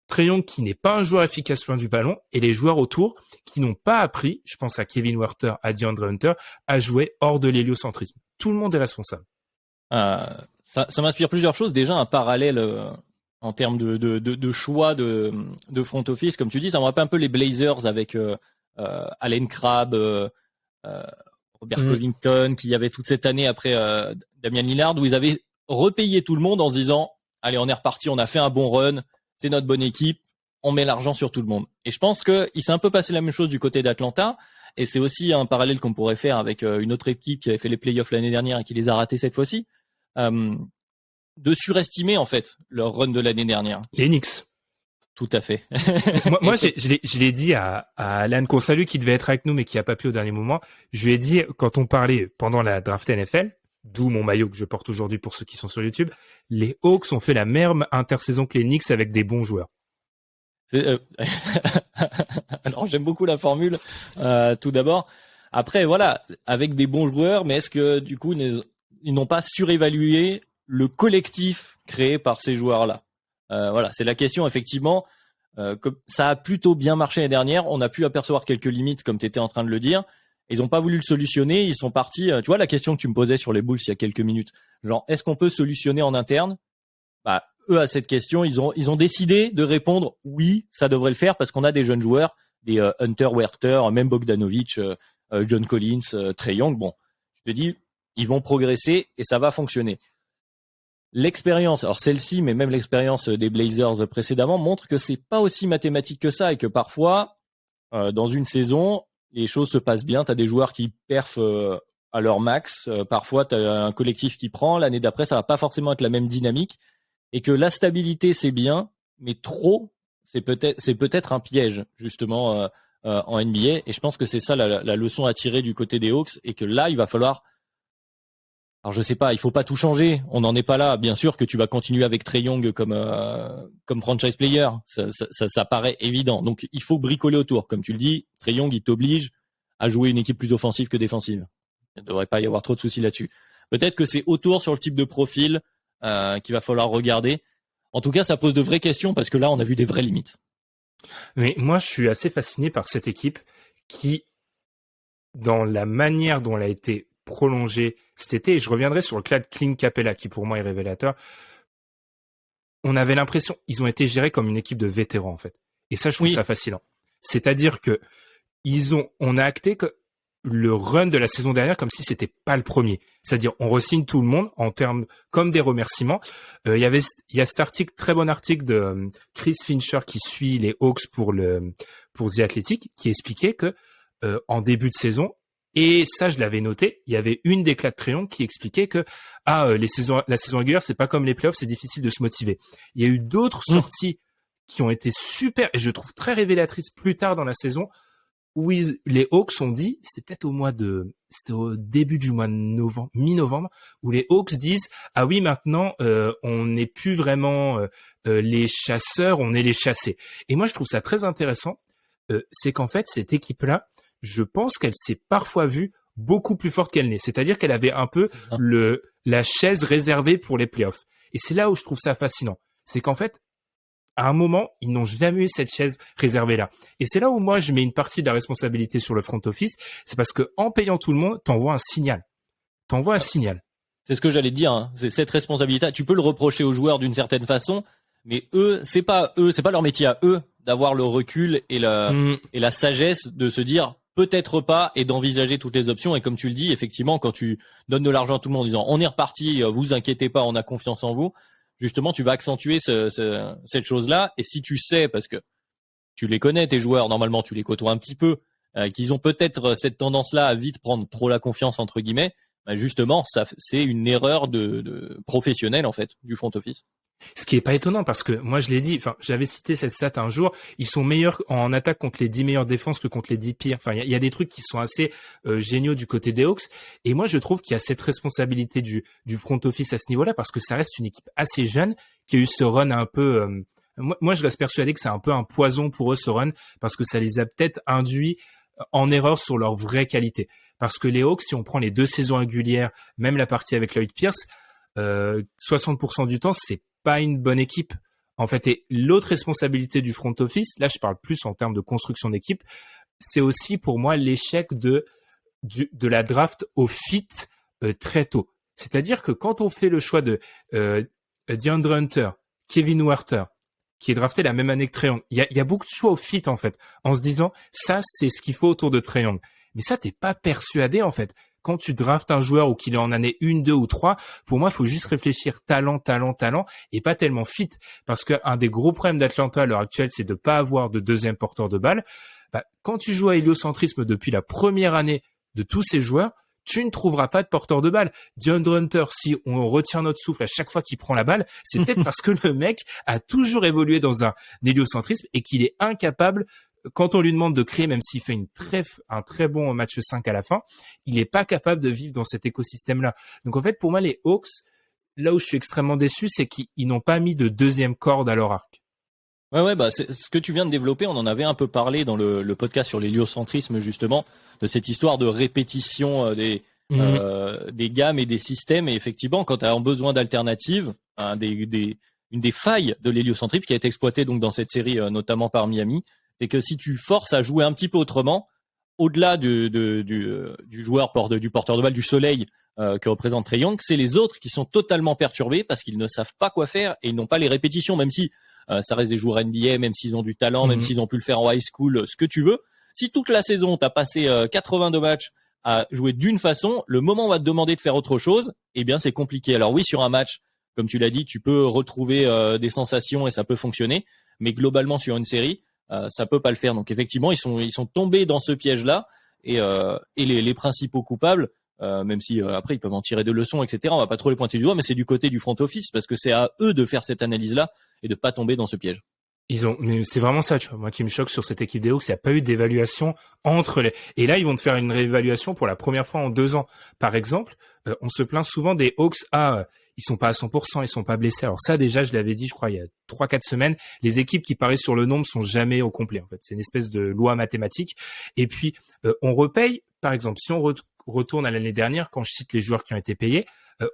Trae Young qui n'est pas un joueur efficace loin du ballon, et les joueurs autour qui n'ont pas appris, je pense à Kevin Huerter, à DeAndre Hunter, à jouer hors de l'héliocentrisme. Tout le monde est responsable. Ça m'inspire plusieurs choses. Déjà, un parallèle en termes de choix de front office, comme tu dis, ça me rappelle un peu les Blazers avec Allen Crabbe, Robert Covington, qui y avait toute cette année après Damian Lillard, où ils avaient repayé tout le monde en se disant « Allez, on est reparti, on a fait un bon run, c'est notre bonne équipe, on met l'argent sur tout le monde. » Et je pense qu'il s'est un peu passé la même chose du côté d'Atlanta, et c'est aussi un parallèle qu'on pourrait faire avec une autre équipe qui avait fait les playoffs l'année dernière et qui les a ratés cette fois-ci, de surestimer en fait leur run de l'année dernière. Les Knicks. Tout à fait. moi je l'ai dit à Alan qu'on salue, qui devait être avec nous mais qui a pas pu au dernier moment. Je lui ai dit, quand on parlait pendant la draft NFL, d'où mon maillot que je porte aujourd'hui pour ceux qui sont sur YouTube, les Hawks ont fait la meilleure intersaison que les Knicks avec des bons joueurs. Alors j'aime beaucoup la formule, tout d'abord. Après voilà, avec des bons joueurs, mais est-ce que du coup ils n'ont pas surévalué le collectif créé par ces joueurs-là? Voilà, c'est la question effectivement. Ça a plutôt bien marché l'année dernière, on a pu apercevoir quelques limites comme tu étais en train de le dire. Ils n'ont pas voulu le solutionner, ils sont partis. Tu vois la question que tu me posais sur les Bulls il y a quelques minutes, genre est-ce qu'on peut solutionner en interne? Bah eux à cette question, ils ont décidé de répondre oui, ça devrait le faire parce qu'on a des jeunes joueurs, des Hunter, Werther, même Bogdanovic, John Collins, Trae Young. Bon, je te dis, ils vont progresser et ça va fonctionner. L'expérience, alors celle-ci, mais même l'expérience des Blazers précédemment montre que c'est pas aussi mathématique que ça et que parfois, dans une saison, les choses se passent bien. T'as des joueurs qui perfent à leur max. Parfois, t'as un collectif qui prend. L'année d'après, ça va pas forcément être la même dynamique. Et que la stabilité, c'est bien, mais trop, c'est peut-être un piège, justement, en NBA. Et je pense que c'est ça la leçon à tirer du côté des Hawks. Et que là, il va falloir... Alors je sais pas, il faut pas tout changer. On n'en est pas là. Bien sûr que tu vas continuer avec Trae Young comme franchise player. Ça paraît évident. Donc il faut bricoler autour. Comme tu le dis, Trae Young, il t'oblige à jouer une équipe plus offensive que défensive. Il ne devrait pas y avoir trop de soucis là-dessus. Peut-être que c'est autour sur le type de profil qu'il va falloir regarder. En tout cas, ça pose de vraies questions parce que là, on a vu des vraies limites. Mais moi, je suis assez fasciné par cette équipe qui, dans la manière dont elle a été prolongée cet été, et je reviendrai sur le cas de Clint Capella qui pour moi est révélateur, on avait l'impression, ils ont été gérés comme une équipe de vétérans en fait. Et ça, je trouve ça fascinant. C'est-à-dire que on a acté que le run de la saison dernière comme si c'était pas le premier. C'est-à-dire, on re-signe tout le monde en termes, comme des remerciements. Il y a cet article, très bon article de Chris Fincher qui suit les Hawks pour The Athletic, qui expliquait que, en début de saison, et ça, je l'avais noté, il y avait une d'éclat de crayon qui expliquait que, la saison régulière, c'est pas comme les playoffs, c'est difficile de se motiver. Il y a eu d'autres sorties qui ont été super, et je trouve très révélatrices plus tard dans la saison, où les Hawks ont dit, c'était au début du mois de novembre, mi-novembre, où les Hawks disent, ah oui, maintenant, on n'est plus vraiment les chasseurs, on est les chassés. Et moi, je trouve ça très intéressant, c'est qu'en fait, cette équipe-là, je pense qu'elle s'est parfois vue beaucoup plus forte qu'elle n'est. C'est-à-dire qu'elle avait un peu la chaise réservée pour les playoffs. Et c'est là où je trouve ça fascinant. C'est qu'en fait, à un moment, ils n'ont jamais eu cette chaise réservée là. Et c'est là où moi, je mets une partie de la responsabilité sur le front office. C'est parce que en payant tout le monde, t'envoies un signal. C'est ce que j'allais te dire, hein. C'est cette responsabilité. Tu peux le reprocher aux joueurs d'une certaine façon, mais c'est pas leur métier à eux d'avoir le recul et la sagesse de se dire peut-être pas et d'envisager toutes les options. Et comme tu le dis, effectivement, quand tu donnes de l'argent à tout le monde en disant on est reparti, vous inquiétez pas, on a confiance en vous, justement, tu vas accentuer cette chose-là. Et si tu sais, parce que tu les connais, tes joueurs, normalement, tu les côtoies un petit peu, qu'ils ont peut-être cette tendance-là à vite prendre trop la confiance, entre guillemets, bah justement, c'est une erreur de professionnelle, en fait, du front office. Ce qui est pas étonnant parce que moi je l'ai dit, enfin j'avais cité cette stat un jour, ils sont meilleurs en attaque contre les 10 meilleures défenses que contre les 10 pires. Enfin il y a des trucs qui sont assez géniaux du côté des Hawks et moi je trouve qu'il y a cette responsabilité du front office à ce niveau-là parce que ça reste une équipe assez jeune qui a eu ce run un peu moi je reste persuadé que c'est un peu un poison pour eux ce run parce que ça les a peut-être induits en erreur sur leur vraie qualité. Parce que les Hawks, si on prend les 2 saisons régulières, même la partie avec Lloyd Pierce, 60% du temps, c'est pas une bonne équipe. En fait, et l'autre responsabilité du front office, là je parle plus en termes de construction d'équipe, c'est aussi pour moi l'échec de la draft au fit très tôt. C'est-à-dire que quand on fait le choix de DeAndre Hunter, Kevin Huerter, qui est drafté la même année que Trae Young, il y a beaucoup de choix au fit en fait, en se disant ça c'est ce qu'il faut autour de Trae Young. Mais ça t'es pas persuadé en fait. Quand tu draftes un joueur ou qu'il est en année 1, 2 ou 3, pour moi, il faut juste réfléchir talent et pas tellement fit. Parce qu'un des gros problèmes d'Atlanta à l'heure actuelle, c'est de pas avoir de deuxième porteur de balle. Bah, quand tu joues à héliocentrisme depuis la première année de tous ces joueurs, tu ne trouveras pas de porteur de balle. DeAndre Hunter, si on retient notre souffle à chaque fois qu'il prend la balle, c'est peut-être parce que le mec a toujours évolué dans un héliocentrisme et qu'il est incapable quand on lui demande de créer, même s'il fait un très bon match 5 à la fin, il est pas capable de vivre dans cet écosystème-là. Donc en fait, pour moi, les Hawks, là où je suis extrêmement déçu, c'est qu'ils n'ont pas mis de deuxième corde à leur arc. Ouais, bah c'est ce que tu viens de développer. On en avait un peu parlé dans le podcast sur l'héliocentrisme, justement, de cette histoire de répétition des gammes et des systèmes. Et effectivement, quand tu as besoin d'alternatives, une des failles de l'héliocentrisme qui a été exploitée donc dans cette série, notamment par Miami, c'est que si tu forces à jouer un petit peu autrement, au-delà du joueur du porteur de balle du soleil que représente Trae Young, c'est les autres qui sont totalement perturbés parce qu'ils ne savent pas quoi faire et ils n'ont pas les répétitions, même si ça reste des joueurs NBA, même s'ils ont du talent, même s'ils ont pu le faire en high school, ce que tu veux. Si toute la saison, tu as passé 82 matchs à jouer d'une façon, le moment où on va te demander de faire autre chose, eh bien c'est compliqué. Alors oui, sur un match, comme tu l'as dit, tu peux retrouver des sensations et ça peut fonctionner, mais globalement sur une série, ça peut pas le faire. Donc effectivement, ils sont tombés dans ce piège-là et les principaux coupables, même si après ils peuvent en tirer des leçons, etc. On va pas trop les pointer du doigt, mais c'est du côté du front office parce que c'est à eux de faire cette analyse-là et de pas tomber dans ce piège. Mais c'est vraiment ça, tu vois. Moi qui me choque sur cette équipe des Hawks, il n'y a pas eu d'évaluation entre les. Et là, ils vont te faire une réévaluation pour la première fois en 2 ans. Par exemple, on se plaint souvent des Hawks ils sont pas à 100%, ils sont pas blessés. Alors ça, déjà, je l'avais dit, je crois, il y a 3-4 semaines, les équipes qui parient sur le nombre sont jamais au complet, en fait. C'est une espèce de loi mathématique. Et puis, on repaye, par exemple, si on retourne à l'année dernière, quand je cite les joueurs qui ont été payés,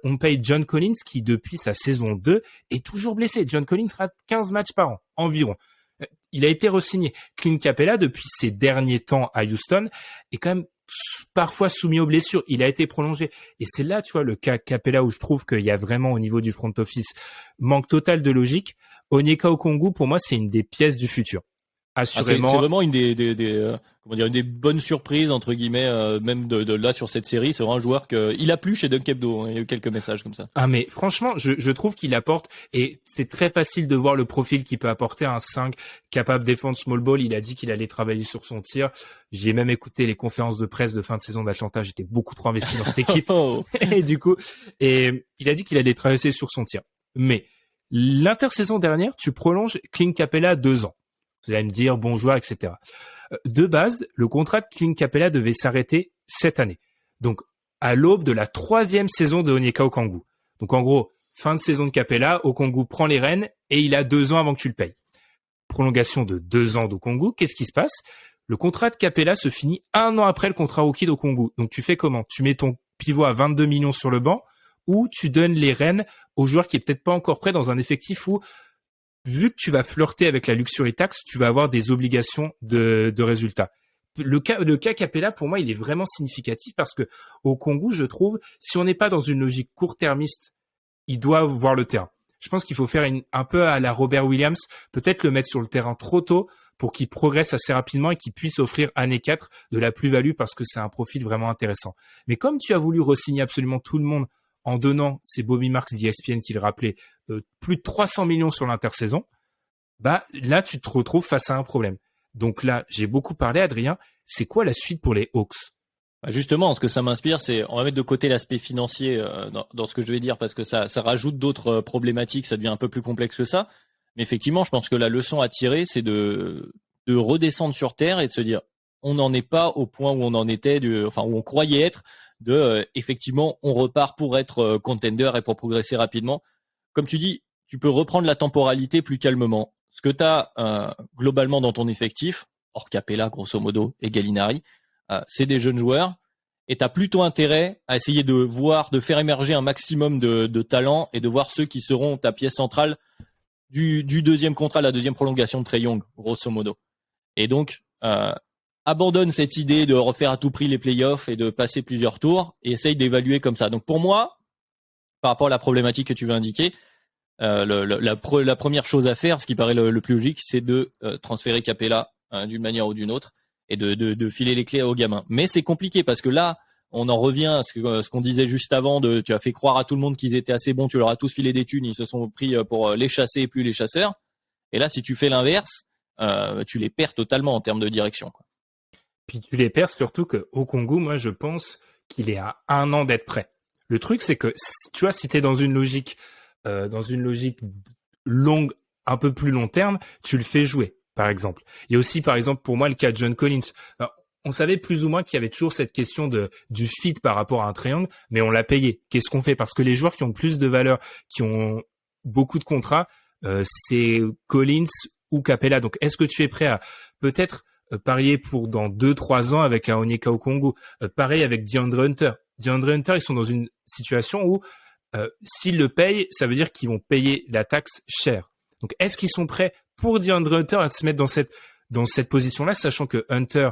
on paye John Collins qui, depuis sa saison 2, est toujours blessé. John Collins rate 15 matchs par an, environ. Il a été re-signé. Clint Capella, depuis ses derniers temps à Houston, est quand même parfois soumis aux blessures. Il a été prolongé. Et c'est là, tu vois, le cas Capella où je trouve qu'il y a vraiment, au niveau du front office, manque total de logique. Onyeka Okongwu, pour moi, c'est une des pièces du futur. Assurément. C'est vraiment une des bonnes surprises, entre guillemets, même de là sur cette série. C'est vraiment un joueur il a plu chez Dunk Hebdo, hein. Il y a eu quelques messages comme ça. Ah, mais franchement, je trouve qu'il apporte, et c'est très facile de voir le profil qu'il peut apporter, un 5 capable de défendre small ball. Il a dit qu'il allait travailler sur son tir. J'ai même écouté les conférences de presse de fin de saison d'Atlanta. J'étais beaucoup trop investi dans cette équipe. Et du coup, il a dit qu'il allait travailler sur son tir. Mais l'intersaison dernière, tu prolonges Clint Capella 2 ans. Vous allez me dire, bon joueur, etc. De base, le contrat de Clint Capella devait s'arrêter cette année. Donc, à l'aube de la 3e saison de Onyeka Okongwu. Donc, en gros, fin de saison de Capella, Okongwu prend les rênes et il a 2 ans avant que tu le payes. Prolongation de 2 ans d'Okongwu, qu'est-ce qui se passe? Le contrat de Capella se finit 1 an après le contrat rookie d'Okongwu. Donc, tu fais comment? Tu mets ton pivot à 22 millions sur le banc ou tu donnes les rênes au joueur qui est peut-être pas encore prêt dans un effectif où vu que tu vas flirter avec la luxury tax, tu vas avoir des obligations de résultats. Le cas Capella, pour moi, il est vraiment significatif parce que au Congo, je trouve, si on n'est pas dans une logique court-termiste, il doit voir le terrain. Je pense qu'il faut faire un peu à la Robert Williams, peut-être le mettre sur le terrain trop tôt pour qu'il progresse assez rapidement et qu'il puisse offrir année 4 de la plus-value parce que c'est un profil vraiment intéressant. Mais comme tu as voulu re-signer absolument tout le monde en donnant, c'est Bobby Marks d'ESPN qui le rappelait, plus de 300 millions sur l'intersaison, bah là, tu te retrouves face à un problème. Donc là, j'ai beaucoup parlé, Adrien. C'est quoi la suite pour les Hawks? Justement, ce que ça m'inspire, c'est on va mettre de côté l'aspect financier dans ce que je vais dire parce que ça rajoute d'autres problématiques, ça devient un peu plus complexe que ça. Mais effectivement, je pense que la leçon à tirer, c'est de redescendre sur terre et de se dire on n'en est pas au point où on en était, où on croyait être. Effectivement, on repart pour être contender et pour progresser rapidement. Comme tu dis, tu peux reprendre la temporalité plus calmement. Ce que tu as globalement dans ton effectif, hors Capella, grosso modo, et Gallinari, c'est des jeunes joueurs. Et tu as plutôt intérêt à essayer de faire émerger un maximum de talents et de voir ceux qui seront ta pièce centrale du deuxième contrat, la deuxième prolongation de Trae Young, grosso modo. Et donc, abandonne cette idée de refaire à tout prix les playoffs et de passer plusieurs tours et essaye d'évaluer comme ça. Donc pour moi, par rapport à la problématique que tu veux indiquer, la première chose à faire, ce qui paraît le plus logique, c'est de transférer Capella d'une manière ou d'une autre et de filer les clés aux gamins. Mais c'est compliqué parce que là, on en revient à ce qu'on disait juste avant, tu as fait croire à tout le monde qu'ils étaient assez bons, tu leur as tous filé des thunes, ils se sont pris pour les chasser et plus les chasseurs. Et là, si tu fais l'inverse, tu les perds totalement en termes de direction, quoi. Puis tu les perds surtout qu'au Congo, moi, je pense qu'il est à 1 an d'être prêt. Le truc, c'est que, tu vois, si t'es dans une logique longue, un peu plus long terme, tu le fais jouer, par exemple. Il y a aussi, par exemple, pour moi, le cas de John Collins. Alors, on savait plus ou moins qu'il y avait toujours cette question du fit par rapport à un triangle, mais on l'a payé. Qu'est-ce qu'on fait? Parce que les joueurs qui ont plus de valeur, qui ont beaucoup de contrats, c'est Collins ou Capella. Donc, est-ce que tu es prêt à peut-être parier pour dans 2-3 ans avec un Onyeka Okongwu? Pareil avec DeAndre Hunter. DeAndre Hunter, ils sont dans une situation où s'ils le payent, ça veut dire qu'ils vont payer la taxe cher. Donc, est-ce qu'ils sont prêts pour DeAndre Hunter à se mettre dans cette position-là, sachant que Hunter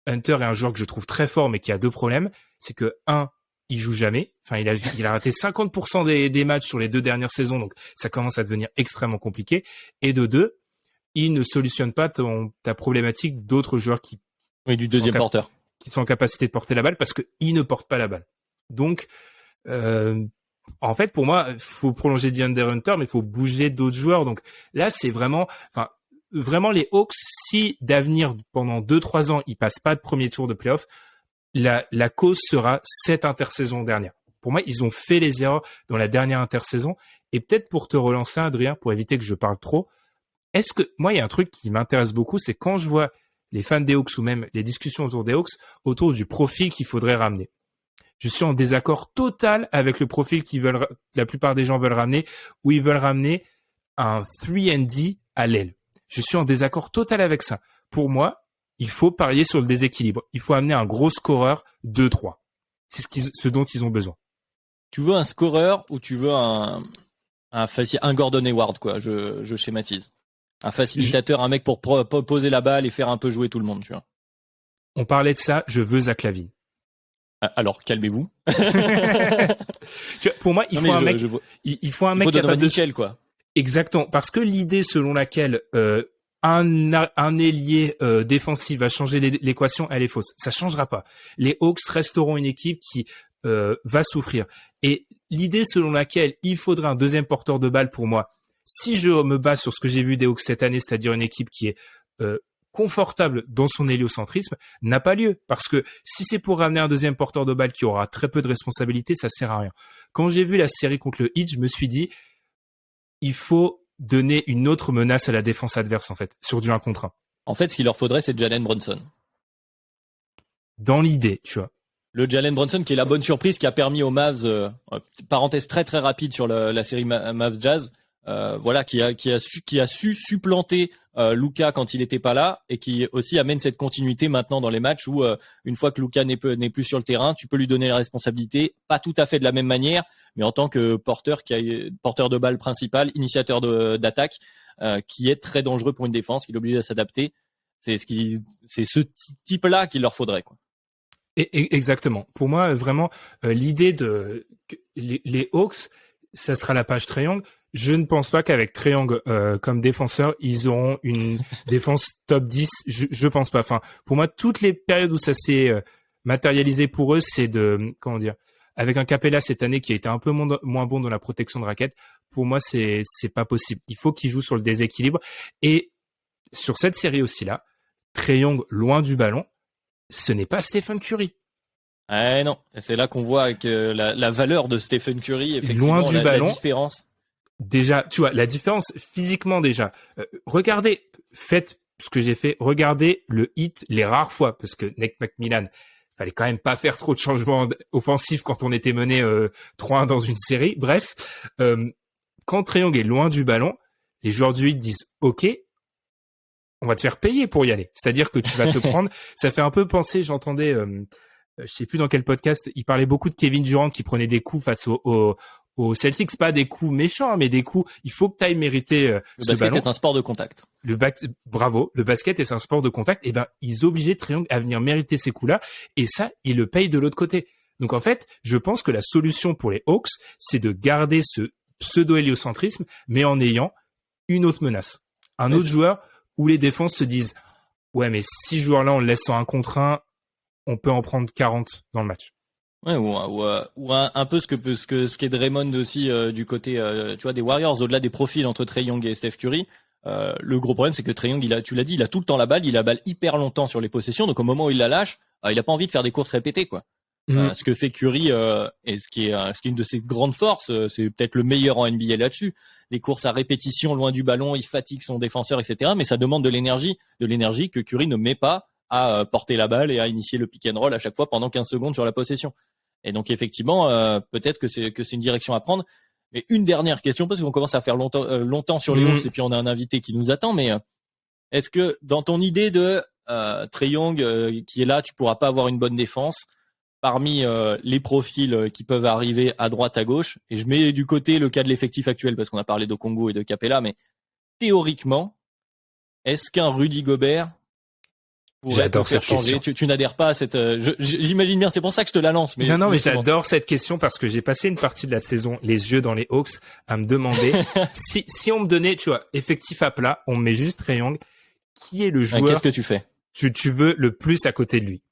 est un joueur que je trouve très fort, mais qui a 2 problèmes. C'est que, 1, il joue jamais. Enfin, il a raté 50% des matchs sur les 2 dernières saisons, donc ça commence à devenir extrêmement compliqué. Et de 2, il ne solutionne pas ta problématique d'autres joueurs du deuxième porteur, qui sont en capacité de porter la balle parce qu'il ne porte pas la balle. Donc, en fait, pour moi, il faut prolonger DeAndre Hunter, mais il faut bouger d'autres joueurs. Donc là, c'est vraiment les Hawks, si d'avenir, pendant 2-3 ans, ils passent pas de premier tour de playoff, la cause sera cette intersaison dernière. Pour moi, ils ont fait les erreurs dans la dernière intersaison. Et peut-être pour te relancer, Adrien, pour éviter que je parle trop, moi, il y a un truc qui m'intéresse beaucoup, c'est quand je vois les fans des Hawks ou même les discussions autour des Hawks, autour du profil qu'il faudrait ramener. Je suis en désaccord total avec le profil la plupart des gens veulent ramener, où ils veulent ramener un 3&D à l'aile. Je suis en désaccord total avec ça. Pour moi, il faut parier sur le déséquilibre. Il faut amener un gros scoreur 2-3. C'est ce dont ils ont besoin. Tu veux un scoreur ou tu veux un Gordon Hayward, quoi, je schématise. Un facilitateur, un mec pour poser la balle et faire un peu jouer tout le monde, tu vois. On parlait de ça, je veux Zach LaVine. Alors, calmez-vous. Pour moi, il faut un mec capable de Mitchell, quoi. Exactement, parce que l'idée selon laquelle un ailier défensif va changer l'équation, elle est fausse. Ça changera pas. Les Hawks resteront une équipe qui va souffrir. Et l'idée selon laquelle il faudra un deuxième porteur de balle, pour moi, si je me base sur ce que j'ai vu des Hawks cette année, c'est-à-dire une équipe qui est confortable dans son héliocentrisme, n'a pas lieu. Parce que si c'est pour ramener un deuxième porteur de balle qui aura très peu de responsabilités, ça sert à rien. Quand j'ai vu la série contre le Heat, je me suis dit, il faut donner une autre menace à la défense adverse, en fait, sur du 1 contre 1. En fait, ce qu'il leur faudrait, c'est Jalen Brunson. Dans l'idée, tu vois. Le Jalen Brunson qui est la bonne surprise qui a permis aux Mavs, parenthèse très très rapide sur la série Mavs Jazz, qui a su supplanter Luka quand il n'était pas là et qui aussi amène cette continuité maintenant dans les matchs où une fois que Luka n'est plus sur le terrain, tu peux lui donner la responsabilité, pas tout à fait de la même manière, mais en tant que porteur de balle principal, initiateur d'attaque, qui est très dangereux pour une défense, qui l'oblige à s'adapter. C'est ce type-là qu'il leur faudrait, quoi. Exactement. Pour moi, vraiment, l'idée de les Hawks, ça sera la page Trae Young. Je ne pense pas qu'avec Trae Young comme défenseur, ils auront une défense top 10. Je pense pas. Enfin, pour moi, toutes les périodes où ça s'est matérialisé pour eux, c'est comment dire, avec un Capella cette année qui a été un peu moins bon dans la protection de raquette. Pour moi, c'est pas possible. Il faut qu'il joue sur le déséquilibre. Et sur cette série aussi là, Trae Young loin du ballon, ce n'est pas Stephen Curry. Non, c'est là qu'on voit que la valeur de Stephen Curry, effectivement, loin du ballon. La différence. Déjà, tu vois, la différence physiquement déjà. Regardez, faites ce que j'ai fait. Regardez le hit les rares fois, parce que Nate McMillan, fallait quand même pas faire trop de changements offensifs quand on était mené 3-1 dans une série. Bref, quand Trae Young est loin du ballon, les joueurs du hit disent OK, on va te faire payer pour y aller. C'est-à-dire que tu vas te prendre. Ça fait un peu penser. J'entendais, je sais plus dans quel podcast, il parlait beaucoup de Kevin Durant qui prenait des coups face aux Celtics, pas des coups méchants, mais des coups. Il faut que tu ailles mériter ce ballon. Le basket est un sport de contact. Bravo, le basket est un sport de contact. Et ben, ils obligeaient Trae Young à venir mériter ces coups-là, et ça, ils le payent de l'autre côté. Donc en fait, je pense que la solution pour les Hawks, c'est de garder ce pseudo-héliocentrisme, mais en ayant une autre menace, un autre joueur où les défenses se disent ouais, mais si ce joueur-là on le laisse en 1 contre 1, on peut en prendre 40 dans le match. Ouais, ou un peu ce qu'est Draymond aussi du côté tu vois, des Warriors, au-delà des profils entre Trae Young et Steph Curry. Le gros problème, c'est que Trae Young, tu l'as dit, il a tout le temps la balle, il a la balle hyper longtemps sur les possessions, donc au moment où il la lâche, il a pas envie de faire des courses répétées, quoi. Ce que fait Curry, et ce qui est une de ses grandes forces, c'est peut-être le meilleur en NBA là-dessus. Les courses à répétition loin du ballon, il fatigue son défenseur, etc. Mais ça demande de l'énergie que Curry ne met pas à porter la balle et à initier le pick and roll à chaque fois pendant 15 secondes sur la possession. Et donc effectivement, peut-être que c'est une direction à prendre. Mais une dernière question, parce qu'on commence à faire longtemps sur les Hawks, et puis on a un invité qui nous attend. Mais est-ce que dans ton idée de Trae Young qui est là, tu pourras pas avoir une bonne défense parmi les profils qui peuvent arriver à droite, à gauche, et je mets du côté le cas de l'effectif actuel, parce qu'on a parlé de Congo et de Capella, mais théoriquement, est-ce qu'un Rudy Gobert pourrait te faire changer? Tu n'adhères pas à cette... j'imagine bien, c'est pour ça que je te la lance. Mais non, mais j'adore cette question, parce que j'ai passé une partie de la saison les yeux dans les Hawks à me demander si on me donnait, tu vois, effectif à plat, on me met juste Trae Young, qui est le joueur qu'est-ce que tu fais? Tu veux le plus à côté de lui.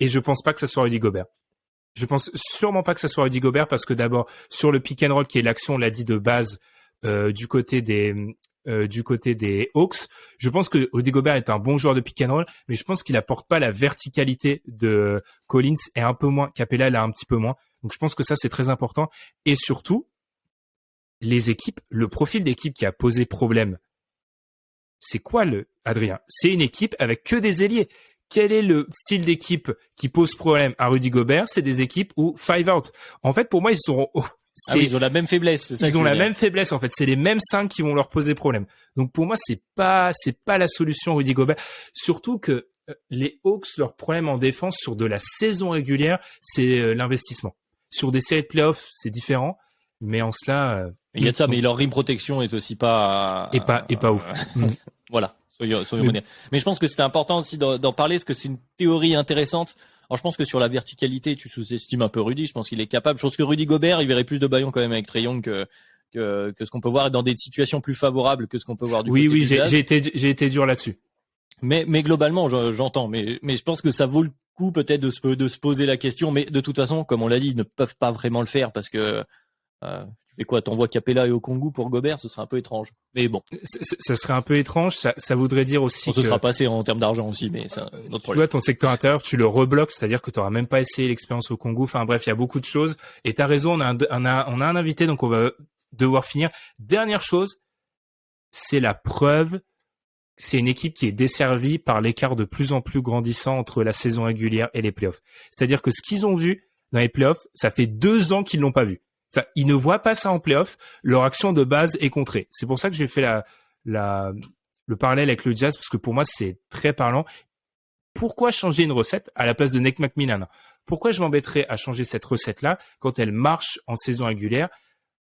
Et je pense pas que ça soit Rudy Gobert. Je pense sûrement pas que ça soit Rudy Gobert, parce que d'abord, sur le pick and roll, qui est l'action, on l'a dit, de base, du côté des Hawks, je pense que Rudy Gobert est un bon joueur de pick and roll, mais je pense qu'il apporte pas la verticalité de Collins, et un peu moins. Capella, elle a un petit peu moins. Donc je pense que ça, c'est très important. Et surtout, les équipes, le profil d'équipe qui a posé problème, c'est quoi Adrien? C'est une équipe avec que des ailiers. Quel est le style d'équipe qui pose problème à Rudy Gobert? C'est des équipes où 5 out. En fait, pour moi, ils ont la même faiblesse. C'est ça ils ont la même faiblesse, en fait. C'est les mêmes 5 qui vont leur poser problème. Donc, pour moi, c'est pas la solution, Rudy Gobert. Surtout que les Hawks, leur problème en défense sur de la saison régulière, c'est l'investissement. Sur des séries de playoffs, c'est différent. Mais en cela, il y a de ça, mais leur rim protection est aussi pas ouf. Voilà. Soyons honnêtes. Mais je pense que c'était important aussi d'en parler, parce que c'est une théorie intéressante. Alors je pense que sur la verticalité, tu sous-estimes un peu Rudy. Je pense qu'il est capable. Je pense que Rudy Gobert, il verrait plus de ballons quand même avec Trae Young que ce qu'on peut voir dans des situations plus favorables que ce qu'on peut voir du côté du Jazz. J'ai été dur là-dessus. Mais globalement, j'entends. Mais je pense que ça vaut le coup peut-être de se poser la question. Mais de toute façon, comme on l'a dit, ils ne peuvent pas vraiment le faire, parce que tu fais quoi? T'envoies Capella et Okongwu pour Gobert? Ce serait un peu étrange. Mais bon. Ça serait un peu étrange. Ça voudrait dire aussi que... Ce sera passé en termes d'argent aussi, mais c'est un autre problème. Tu vois, ton secteur intérieur, tu le rebloques, c'est-à-dire que tu n'auras même pas essayé l'expérience Okongwu. Enfin bref, il y a beaucoup de choses. Et t'as raison, on a un invité, donc on va devoir finir. Dernière chose, c'est la preuve. C'est une équipe qui est desservie par l'écart de plus en plus grandissant entre la saison régulière et les playoffs. C'est-à-dire que ce qu'ils ont vu dans les playoffs, ça fait 2 ans qu'ils l'ont pas vu. Enfin, ils ne voient pas ça en playoff. Leur action de base est contrée. C'est pour ça que j'ai fait le parallèle avec le Jazz, parce que pour moi, c'est très parlant. Pourquoi changer une recette à la place de Nate McMillan? Pourquoi je m'embêterais à changer cette recette-là quand elle marche en saison régulière,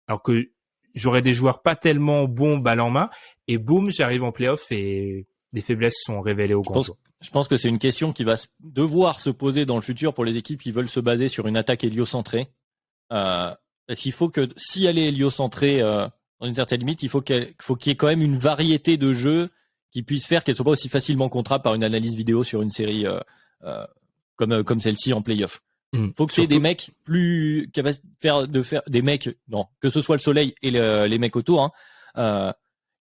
alors que j'aurais des joueurs pas tellement bons balle en main? et boum, j'arrive en playoff et des faiblesses sont révélées au grand jour. Je pense que c'est une question qui va devoir se poser dans le futur pour les équipes qui veulent se baser sur une attaque héliocentrée. Parce qu'il faut que, si elle est héliocentrée dans une certaine limite, il faut qu'il y ait quand même une variété de jeux qui puissent faire qu'elle soit pas aussi facilement contrable par une analyse vidéo sur une série comme celle-ci en playoff. Faut que c'est des mecs plus capables de faire des mecs, non, que ce soit le soleil et les mecs autour,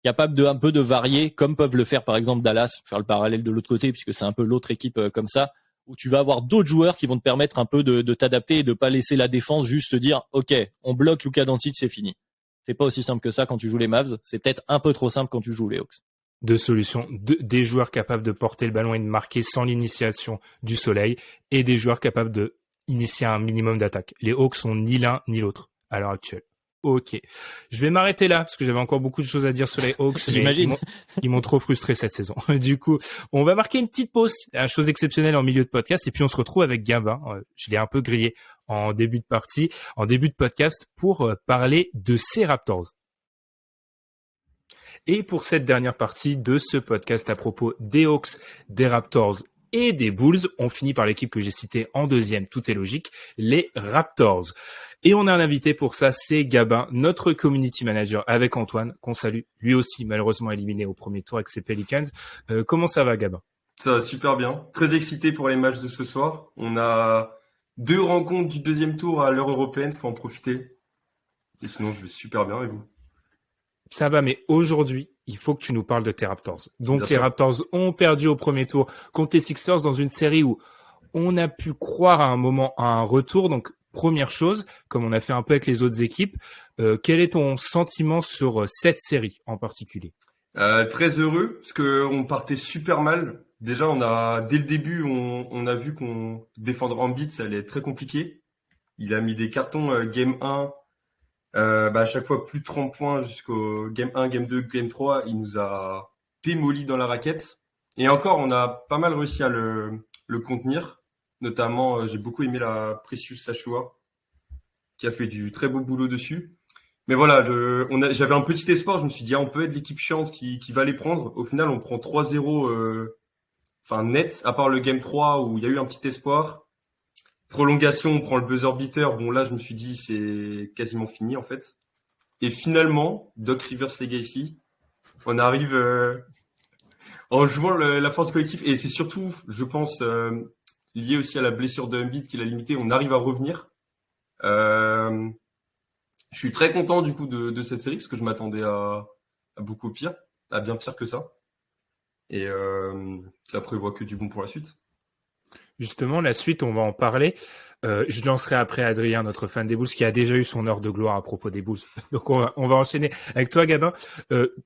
capables de un peu de varier, comme peuvent le faire par exemple Dallas, faire le parallèle de l'autre côté, puisque c'est un peu l'autre équipe comme ça, où tu vas avoir d'autres joueurs qui vont te permettre un peu de t'adapter et de pas laisser la défense juste dire, ok, on bloque Luka Doncic, c'est fini. C'est pas aussi simple que ça quand tu joues les Mavs, c'est peut-être un peu trop simple quand tu joues les Hawks. Deux solutions, des joueurs capables de porter le ballon et de marquer sans l'initiation du soleil, et des joueurs capables de initier un minimum d'attaque. Les Hawks sont ni l'un ni l'autre à l'heure actuelle. Ok. Je vais m'arrêter là, parce que j'avais encore beaucoup de choses à dire sur les Hawks. J'imagine. Ils m'ont trop frustré cette saison. Du coup, on va marquer une petite pause, une chose exceptionnelle en milieu de podcast, et puis on se retrouve avec Gabin. Je l'ai un peu grillé en début de podcast, pour parler de ces Raptors. Et pour cette dernière partie de ce podcast à propos des Hawks, des Raptors et des Bulls, on finit par l'équipe que j'ai citée en deuxième, tout est logique, les Raptors. Et on a un invité pour ça, c'est Gabin, notre community manager avec Antoine, qu'on salue, lui aussi malheureusement éliminé au premier tour avec ses Pelicans. Comment ça va, Gabin? Ça va super bien. Très excité pour les matchs de ce soir. On a 2 rencontres du deuxième tour à l'heure européenne, faut en profiter. Et sinon, je vais super bien, et vous? Ça va, mais aujourd'hui, il faut que tu nous parles de tes Raptors. Donc Bien les sûr. Raptors ont perdu au premier tour contre les Sixers dans une série où on a pu croire à un moment à un retour. Donc première chose, comme on a fait un peu avec les autres équipes, quel est ton sentiment sur cette série en particulier? Très heureux, parce que on partait super mal. Déjà, dès le début, on a vu qu'on défendre Embiid, ça allait être très compliqué. Il a mis des cartons game 1, à chaque fois plus de 30 points jusqu'au game 1, game 2, game 3. Il nous a démoli dans la raquette. Et encore, on a pas mal réussi à le contenir. Notamment, j'ai beaucoup aimé la Precious Achiuwa, qui a fait du très beau boulot dessus. Mais voilà, j'avais un petit espoir. Je me suis dit, on peut être l'équipe chiante qui va les prendre. Au final, on prend 3-0, net, à part le game 3 où il y a eu un petit espoir. Prolongation, on prend le buzzer beater. Bon, là, je me suis dit, c'est quasiment fini, en fait. Et finalement, Doc Rivers Legacy, on arrive en jouant la force collective. Et c'est surtout, je pense, lié aussi à la blessure de Embiid qui l'a limité. On arrive à revenir. Je suis très content du coup de cette série parce que je m'attendais à beaucoup pire, à bien pire que ça. Et ça prévoit que du bon pour la suite. Justement, la suite, on va en parler. Je lancerai après Adrien, notre fan des Bulls, qui a déjà eu son heure de gloire à propos des Bulls. Donc on va enchaîner avec toi, Gabin.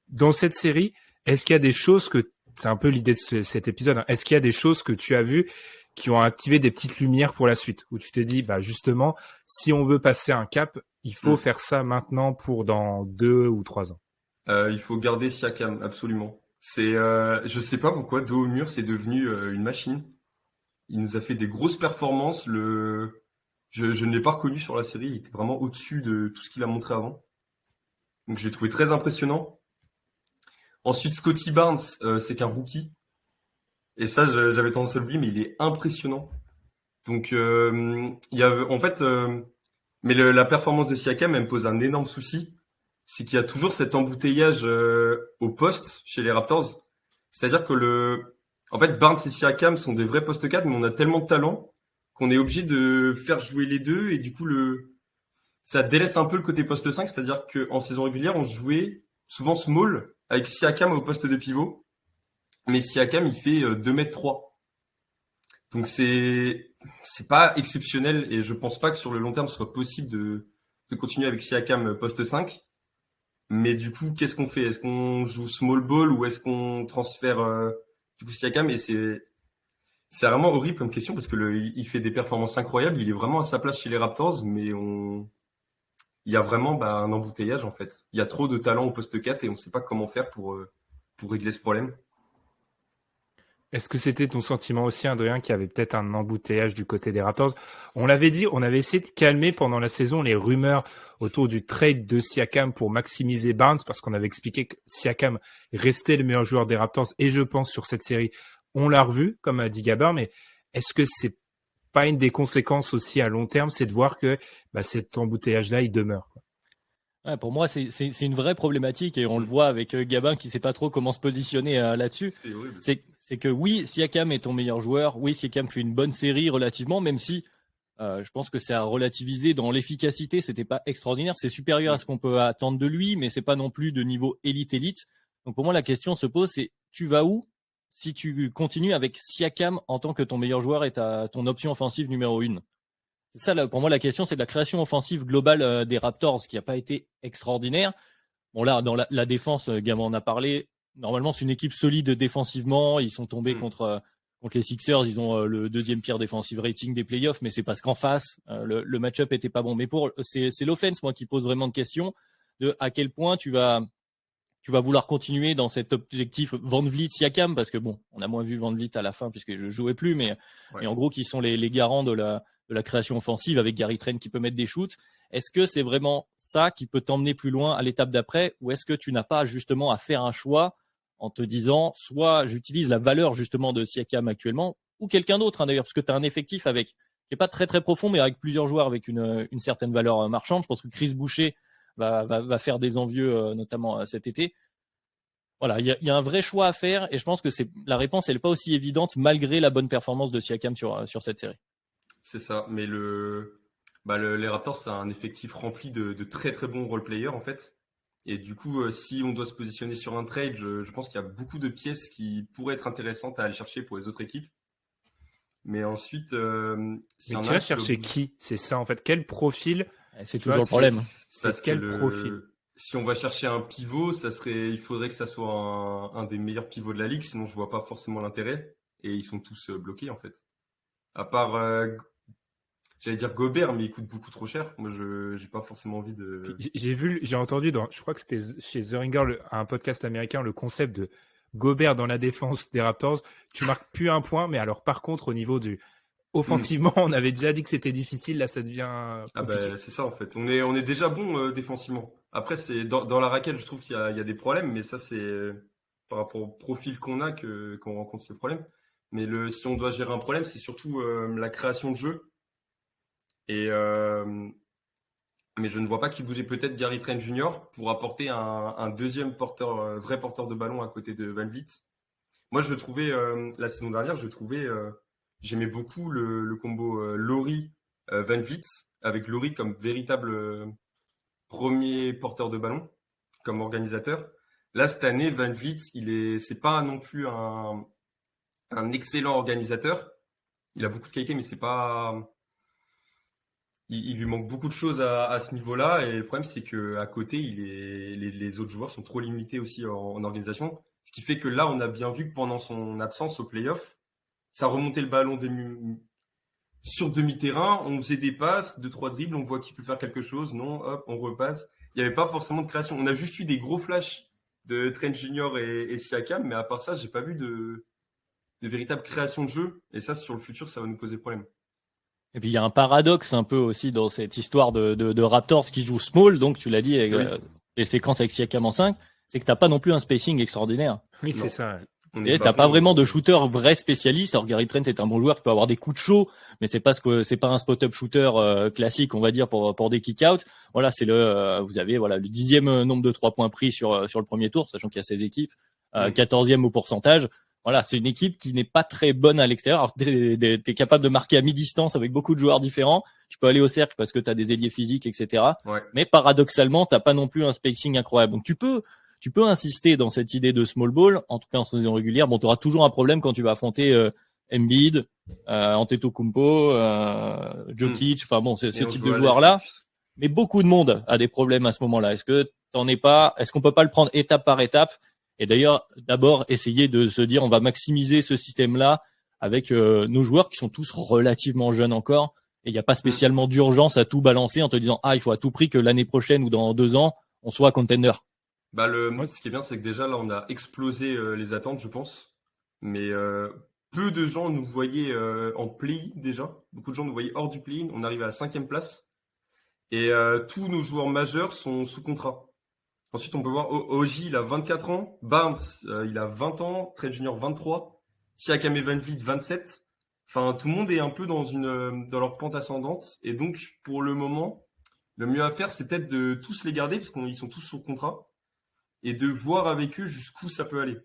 Dans cette série, est-ce qu'il y a des choses c'est un peu l'idée de cet épisode, hein, est-ce qu'il y a des choses que tu as vues qui ont activé des petites lumières pour la suite, où tu t'es dit, justement, si on veut passer un cap, il faut faire ça maintenant pour dans 2 ou 3 ans. Il faut garder Siakam, absolument. Je sais pas pourquoi, dos au mur, c'est devenu une machine. Il nous a fait des grosses performances. Je ne l'ai pas reconnu sur la série. Il était vraiment au-dessus de tout ce qu'il a montré avant. Donc, je l'ai trouvé très impressionnant. Ensuite, Scottie Barnes, c'est qu'un rookie. Et ça, j'avais tendance à l'oublier, mais il est impressionnant. Donc, mais la performance de Siakam, elle me pose un énorme souci. C'est qu'il y a toujours cet embouteillage au poste chez les Raptors. C'est-à-dire que en fait, Barnes et Siakam sont des vrais postes 4, mais on a tellement de talent qu'on est obligé de faire jouer les deux et du coup, ça délaisse un peu le côté poste 5, c'est-à-dire qu'en saison régulière, on jouait souvent small avec Siakam au poste de pivot, mais Siakam, il fait 2 m 3. Donc c'est pas exceptionnel et je pense pas que sur le long terme, ce soit possible de continuer avec Siakam poste 5. Mais du coup, qu'est-ce qu'on fait? Est-ce qu'on joue small ball ou est-ce qu'on transfère du coup Siakam? Et c'est vraiment horrible comme question parce que il fait des performances incroyables. Il est vraiment à sa place chez les Raptors, mais il y a vraiment un embouteillage en fait. Il y a trop de talent au poste 4 et on ne sait pas comment faire pour régler ce problème. Est-ce que c'était ton sentiment aussi, Adrien, qu'il y avait peut-être un embouteillage du côté des Raptors? On l'avait dit, on avait essayé de calmer pendant la saison les rumeurs autour du trade de Siakam pour maximiser Barnes, parce qu'on avait expliqué que Siakam restait le meilleur joueur des Raptors, et je pense sur cette série, on l'a revu, comme a dit Gabin, mais est-ce que c'est pas une des conséquences aussi à long terme, c'est de voir que cet embouteillage-là, il demeure, quoi. Ouais, pour moi, c'est une vraie problématique et on le voit avec Gabin qui sait pas trop comment se positionner là-dessus. C'est horrible. C'est que oui, Siakam est ton meilleur joueur. Oui, Siakam fait une bonne série relativement, même si je pense que c'est à relativiser dans l'efficacité. C'était pas extraordinaire. C'est supérieur à ce qu'on peut attendre de lui, mais c'est pas non plus de niveau élite. Donc pour moi, la question se pose, c'est tu vas où si tu continues avec Siakam en tant que ton meilleur joueur et ton option offensive numéro 1? C'est ça, là, pour moi, la question, c'est de la création offensive globale des Raptors, qui n'a pas été extraordinaire. Bon, là, dans la défense, Gabin en a parlé. Normalement, c'est une équipe solide défensivement. Ils sont tombés contre les Sixers. Ils ont le deuxième pire defensive rating des playoffs, mais c'est parce qu'en face, le match-up était pas bon. Mais c'est l'offense, moi, qui pose vraiment de questions de à quel point tu vas vouloir continuer dans cet objectif Van Vliet, Siakam, parce que bon, on a moins vu Van Vliet à la fin puisque je jouais plus, mais en gros, qui sont les garants de la création offensive avec Gary Trent qui peut mettre des shoots. Est-ce que c'est vraiment ça qui peut t'emmener plus loin à l'étape d'après, ou est-ce que tu n'as pas justement à faire un choix en te disant soit j'utilise la valeur justement de Siakam actuellement, ou quelqu'un d'autre d'ailleurs, parce que tu as un effectif qui est pas très très profond, mais avec plusieurs joueurs avec une certaine valeur marchande. Je pense que Chris Boucher va faire des envieux notamment cet été. Voilà, il y a un vrai choix à faire et je pense que la réponse elle n'est pas aussi évidente malgré la bonne performance de Siakam sur cette série. C'est ça, mais les Raptors, c'est un effectif rempli de très très bons role-players en fait. Et du coup, si on doit se positionner sur un trade, je pense qu'il y a beaucoup de pièces qui pourraient être intéressantes à aller chercher pour les autres équipes. Mais ensuite, mais tu vas chercher qui? C'est ça en fait. Quel profil? C'est toujours le problème. C'est quel profil? Si on va chercher un pivot, il faudrait que ça soit un des meilleurs pivots de la ligue, sinon je vois pas forcément l'intérêt. Et ils sont tous bloqués en fait. À part j'allais dire Gobert, mais il coûte beaucoup trop cher. Moi, j'ai pas forcément envie de. J'ai entendu je crois que c'était chez The Ringer, un podcast américain, le concept de Gobert dans la défense des Raptors. Tu marques plus un point, mais alors par contre, au niveau du offensivement, on avait déjà dit que c'était difficile. Là, ça devient compliqué. C'est ça en fait. On est déjà bon défensivement. Après, c'est dans la raquette, je trouve qu'il y a des problèmes, mais ça c'est par rapport au profil qu'on a qu'on rencontre ces problèmes. Mais si on doit gérer un problème, c'est surtout la création de jeu. Mais je ne vois pas qui bougeait peut-être Gary Trent Jr. pour apporter un deuxième vrai porteur de ballon à côté de Van Vliet. Moi, je le trouvais la saison dernière, j'aimais beaucoup le combo Laurie Van Vliet, avec Laurie comme véritable premier porteur de ballon, comme organisateur. Là, cette année, Van Vliet, c'est pas non plus un excellent organisateur. Il a beaucoup de qualité, mais c'est pas. Il lui manque beaucoup de choses à ce niveau-là. Et le problème, c'est que à côté, les autres joueurs sont trop limités aussi en organisation. Ce qui fait que là, on a bien vu que pendant son absence au play-off, ça remontait le ballon sur demi-terrain, on faisait des passes, 2-3 dribbles, on voit qu'il peut faire quelque chose. Non, hop, on repasse. Il n'y avait pas forcément de création. On a juste eu des gros flashs de Trent Jr. et Siakam, mais à part ça, j'ai pas vu de véritable création de jeu. Et ça, sur le futur, ça va nous poser problème. Et puis il y a un paradoxe un peu aussi dans cette histoire de Raptors qui joue small, donc tu l'as dit, avec les séquences avec Siakam en 5, c'est que t'as pas non plus un spacing extraordinaire. Oui, c'est ça. Et t'as pas vraiment de shooter vrai spécialiste. Alors Gary Trent est un bon joueur qui peut avoir des coups de chaud, mais c'est pas un spot-up shooter classique, on va dire, pour des kick-out. Voilà, vous avez le 10e nombre de 3 points pris sur le premier tour, sachant qu'il y a 16 équipes, 14e au pourcentage. Voilà, c'est une équipe qui n'est pas très bonne à l'extérieur. Alors, t'es capable de marquer à mi-distance avec beaucoup de joueurs différents. Tu peux aller au cercle parce que t'as des ailiers physiques, etc. Ouais. Mais paradoxalement, t'as pas non plus un spacing incroyable. Donc, tu peux insister dans cette idée de small ball, en tout cas en saison régulière. Bon, t'auras toujours un problème quand tu vas affronter Embiid, Antetokounmpo, Jokic. Enfin bon, ce type de joueurs-là. Mais beaucoup de monde a des problèmes à ce moment-là. Est-ce qu'on peut pas le prendre étape par étape? Et d'ailleurs, d'abord, essayer de se dire, on va maximiser ce système-là avec nos joueurs qui sont tous relativement jeunes encore. Et il n'y a pas spécialement d'urgence à tout balancer en te disant, il faut à tout prix que l'année prochaine ou dans 2 ans, on soit contender. Ce qui est bien, c'est que déjà, là, on a explosé les attentes, je pense. mais peu de gens nous voyaient en play-in déjà. Beaucoup de gens nous voyaient hors du play-in. On arrive à la 5e place. Et tous nos joueurs majeurs sont sous contrat. Ensuite, on peut voir OG, il a 24 ans. Barnes, il a 20 ans. Trent Junior, 23. Siakam et Van Vliet, 27. Enfin, tout le monde est un peu dans leur pente ascendante. Et donc, pour le moment, le mieux à faire, c'est peut-être de tous les garder, parce qu'ils sont tous sous contrat, et de voir avec eux jusqu'où ça peut aller.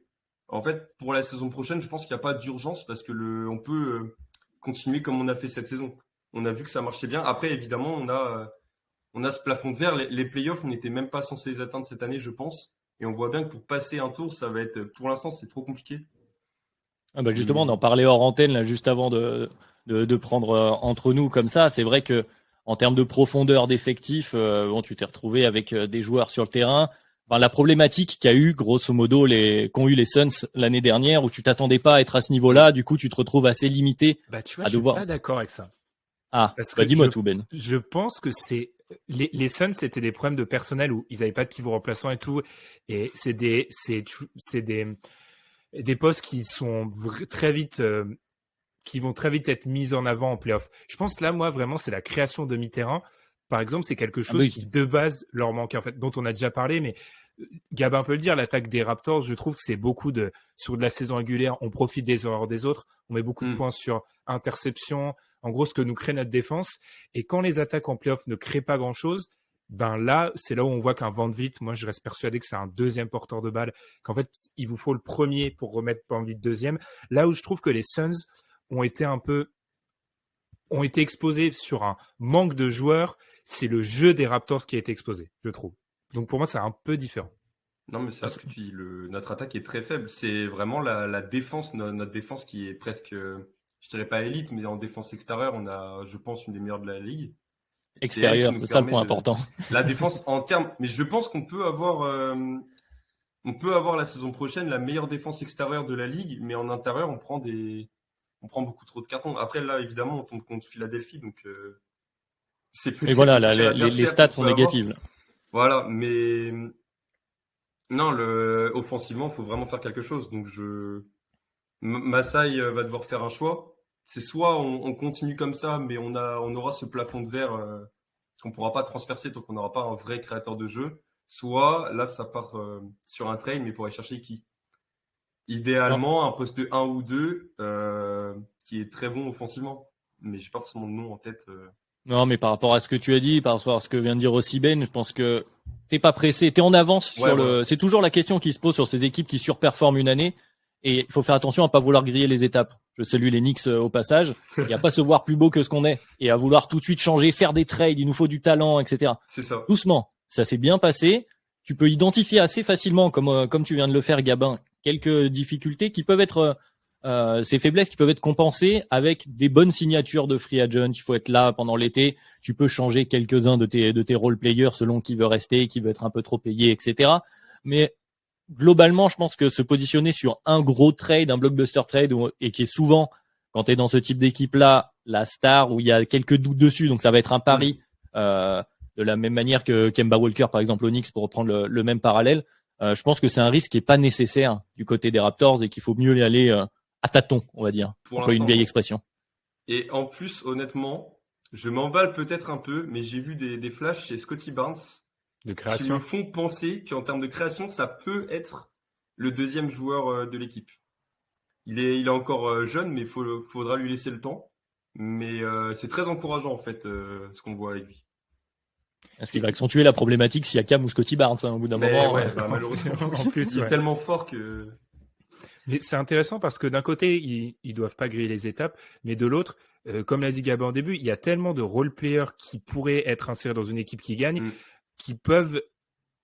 En fait, pour la saison prochaine, je pense qu'il n'y a pas d'urgence, parce que on peut continuer comme on a fait cette saison. On a vu que ça marchait bien. Après, évidemment, on a ce plafond de verre. Les playoffs, on n'était même pas censé les atteindre cette année, je pense. Et on voit bien que pour passer un tour, ça va être, pour l'instant, c'est trop compliqué. Ah bah justement, on en parlait hors antenne là, juste avant de prendre entre nous comme ça. C'est vrai que en termes de profondeur d'effectifs, bon, tu t'es retrouvé avec des joueurs sur le terrain. Enfin, la problématique qu'a eu, grosso modo, qu'ont eu les Suns l'année dernière, où tu t'attendais pas à être à ce niveau-là, du coup, tu te retrouves assez limité Bah, tu vois, à je devoir. suis pas d'accord avec ça. Ah, Parce bah que dis-moi tout, Ben. je pense que les Suns, c'était des problèmes de personnel où ils n'avaient pas de pivot remplaçant et tout. Et c'est des postes qui sont très vite, qui vont très vite être mis en avant en playoff. Je pense que là, moi, vraiment, c'est la création de mi-terrain. Par exemple, c'est quelque chose qui, de base, leur manquait, en fait, dont on a déjà parlé, mais Gabin peut le dire, l'attaque des Raptors, je trouve que c'est beaucoup sur de la saison régulière, on profite des erreurs des autres, on met beaucoup de points sur interception, en gros, ce que nous crée notre défense. Et quand les attaques en playoff ne créent pas grand-chose, ben là, c'est là où on voit qu'un Van Vliet, moi, je reste persuadé que c'est un deuxième porteur de balle, qu'en fait, il vous faut le premier pour remettre Van Vliet deuxième. Là où je trouve que les Suns ont été exposés sur un manque de joueurs, c'est le jeu des Raptors qui a été exposé, je trouve. Donc pour moi, c'est un peu différent. Non, mais c'est vrai ce que tu dis. Notre attaque est très faible. C'est vraiment la défense, notre défense qui est presque, je dirais pas élite, mais en défense extérieure, on a, je pense, une des meilleures de la ligue. Extérieur, c'est ça le point important. La défense en termes, mais je pense qu'on peut avoir la saison prochaine la meilleure défense extérieure de la ligue, mais en intérieur, on prend beaucoup trop de cartons. Après, là, évidemment, on tombe contre Philadelphie, donc c'est peut-être. Et voilà, les stats sont négatives. Voilà, mais non, offensivement, il faut vraiment faire quelque chose. Donc, Masai va devoir faire un choix. C'est soit on continue comme ça, mais on aura ce plafond de verre qu'on pourra pas transpercer tant qu'on n'aura pas un vrai créateur de jeu. Soit là, ça part sur un trade, mais pour aller chercher qui? Idéalement, un poste 1 ou 2 qui est très bon offensivement. Mais j'ai pas forcément de nom en tête. Non, mais par rapport à ce que tu as dit, par rapport à ce que vient de dire aussi Ben, je pense que t'es pas pressé, t'es en avance sur le. C'est toujours la question qui se pose sur ces équipes qui surperforment une année, et il faut faire attention à pas vouloir griller les étapes. Je salue les Knicks au passage, et à pas se voir plus beau que ce qu'on est, et à vouloir tout de suite changer, faire des trades, il nous faut du talent, etc. C'est ça. Doucement, ça s'est bien passé. Tu peux identifier assez facilement, comme tu viens de le faire, Gabin, quelques difficultés qui peuvent être ces faiblesses qui peuvent être compensées avec des bonnes signatures de free agent. Il faut être là pendant l'été. Tu peux changer quelques-uns de tes role players selon qui veut rester, qui veut être un peu trop payé, etc. Mais globalement, je pense que se positionner sur un gros trade, un blockbuster trade, et qui est souvent, quand tu es dans ce type d'équipe-là, la star où il y a quelques doutes dessus, donc ça va être un pari, de la même manière que Kemba Walker, par exemple, au Knicks, pour reprendre le même parallèle. Je pense que c'est un risque qui est pas nécessaire du côté des Raptors et qu'il faut mieux y aller à tâtons, on va dire. Pour une vieille expression. Et en plus, honnêtement, je m'emballe peut-être un peu, mais j'ai vu des flashs chez Scottie Barnes de création qui me font penser qu'en termes de création, ça peut être le deuxième joueur de l'équipe. Il est encore jeune, mais faudra lui laisser le temps. Mais c'est très encourageant, en fait, ce qu'on voit avec lui. Est-ce qu'il va accentuer la problématique Siakam ou Scottie Barnes au bout d'un moment? Ouais, malheureusement. En plus, il est tellement fort que... Mais c'est intéressant parce que d'un côté, ils doivent pas griller les étapes, mais de l'autre, comme l'a dit Gabin au début, il y a tellement de role-players qui pourraient être insérés dans une équipe qui gagne, qui peuvent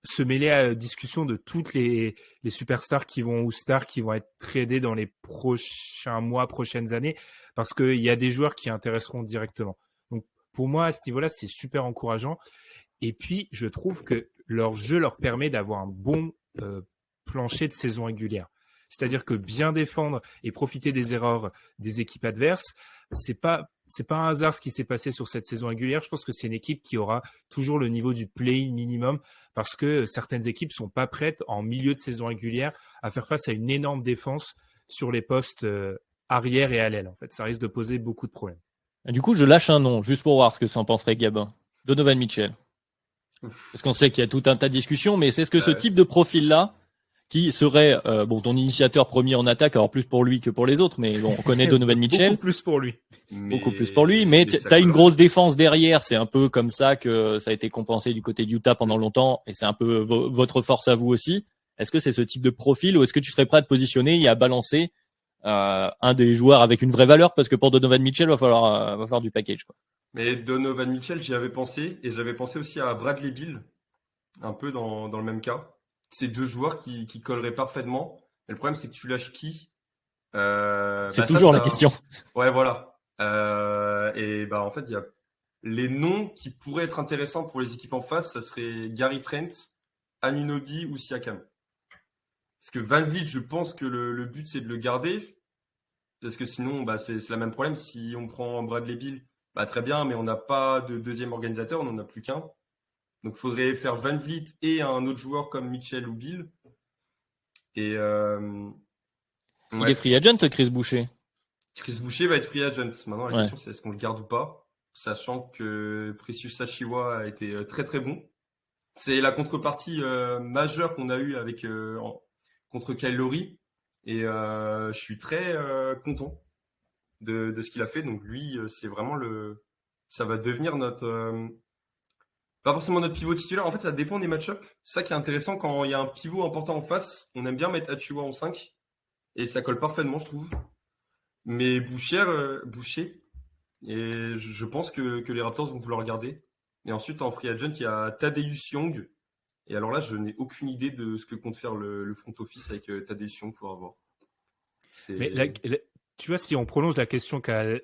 se mêler à la discussion de toutes les superstars ou stars qui vont être tradés dans les prochains mois, prochaines années, parce qu'il y a des joueurs qui intéresseront directement. Donc pour moi, à ce niveau-là, c'est super encourageant. Et puis, je trouve que leur jeu leur permet d'avoir un bon plancher de saison régulière. C'est-à-dire que bien défendre et profiter des erreurs des équipes adverses, c'est pas un hasard ce qui s'est passé sur cette saison régulière. Je pense que c'est une équipe qui aura toujours le niveau du play-in minimum parce que certaines équipes sont pas prêtes en milieu de saison régulière à faire face à une énorme défense sur les postes arrière et à l'aile. En fait, ça risque de poser beaucoup de problèmes. Et du coup, je lâche un nom, juste pour voir ce que ça en penserait Gabin. Donovan Mitchell. Parce qu'on sait qu'il y a tout un tas de discussions, mais c'est ce que ce type de profil-là, qui serait ton initiateur premier en attaque, alors plus pour lui que pour les autres, mais bon, on connaît Donovan Mitchell. Beaucoup plus pour lui. Beaucoup plus pour lui, mais t'as une grosse défense derrière, c'est un peu comme ça que ça a été compensé du côté d'Utah pendant longtemps, et c'est un peu votre force à vous aussi. Est-ce que c'est ce type de profil, ou est-ce que tu serais prêt à te positionner et à balancer un des joueurs avec une vraie valeur, parce que pour Donovan Mitchell, va falloir du package, quoi. Mais Donovan Mitchell, j'y avais pensé, et j'avais pensé aussi à Bradley Beal, un peu dans le même cas. C'est deux joueurs qui colleraient parfaitement. Et le problème, c'est que tu lâches qui C'est toujours la question. Ouais, voilà. En fait, il y a les noms qui pourraient être intéressants pour les équipes en face, ça serait Gary Trent, Anunoby ou Siakam. Parce que VanVleet, je pense que le but, c'est de le garder. Parce que sinon, c'est le même problème. Si on prend Bradley Beal, très bien, mais on n'a pas de deuxième organisateur, on n'en a plus qu'un. Donc, il faudrait faire VanVleet et un autre joueur comme Mitchell ou Beal. Et il est free agent, Chris Boucher. Chris Boucher va être free agent. Maintenant, la question, c'est est-ce qu'on le garde ou pas, sachant que Precious Achiuwa a été très très bon. C'est la contrepartie majeure qu'on a eue contre Kyle Lowry. Et je suis très content de ce qu'il a fait. Donc lui, c'est vraiment ça va devenir notre... pas forcément notre pivot titulaire. En fait, ça dépend des match-ups. C'est ça qui est intéressant quand il y a un pivot important en face. On aime bien mettre Achiuwa en 5. Et ça colle parfaitement, je trouve. Mais Boucher, et je pense que les Raptors vont vouloir garder. Et ensuite, en free agent, il y a Tadeusz Young. Et alors là, je n'ai aucune idée de ce que compte faire le front office avec Tadeusz Young, il faudra voir. Mais tu vois, si on prolonge la question qu'a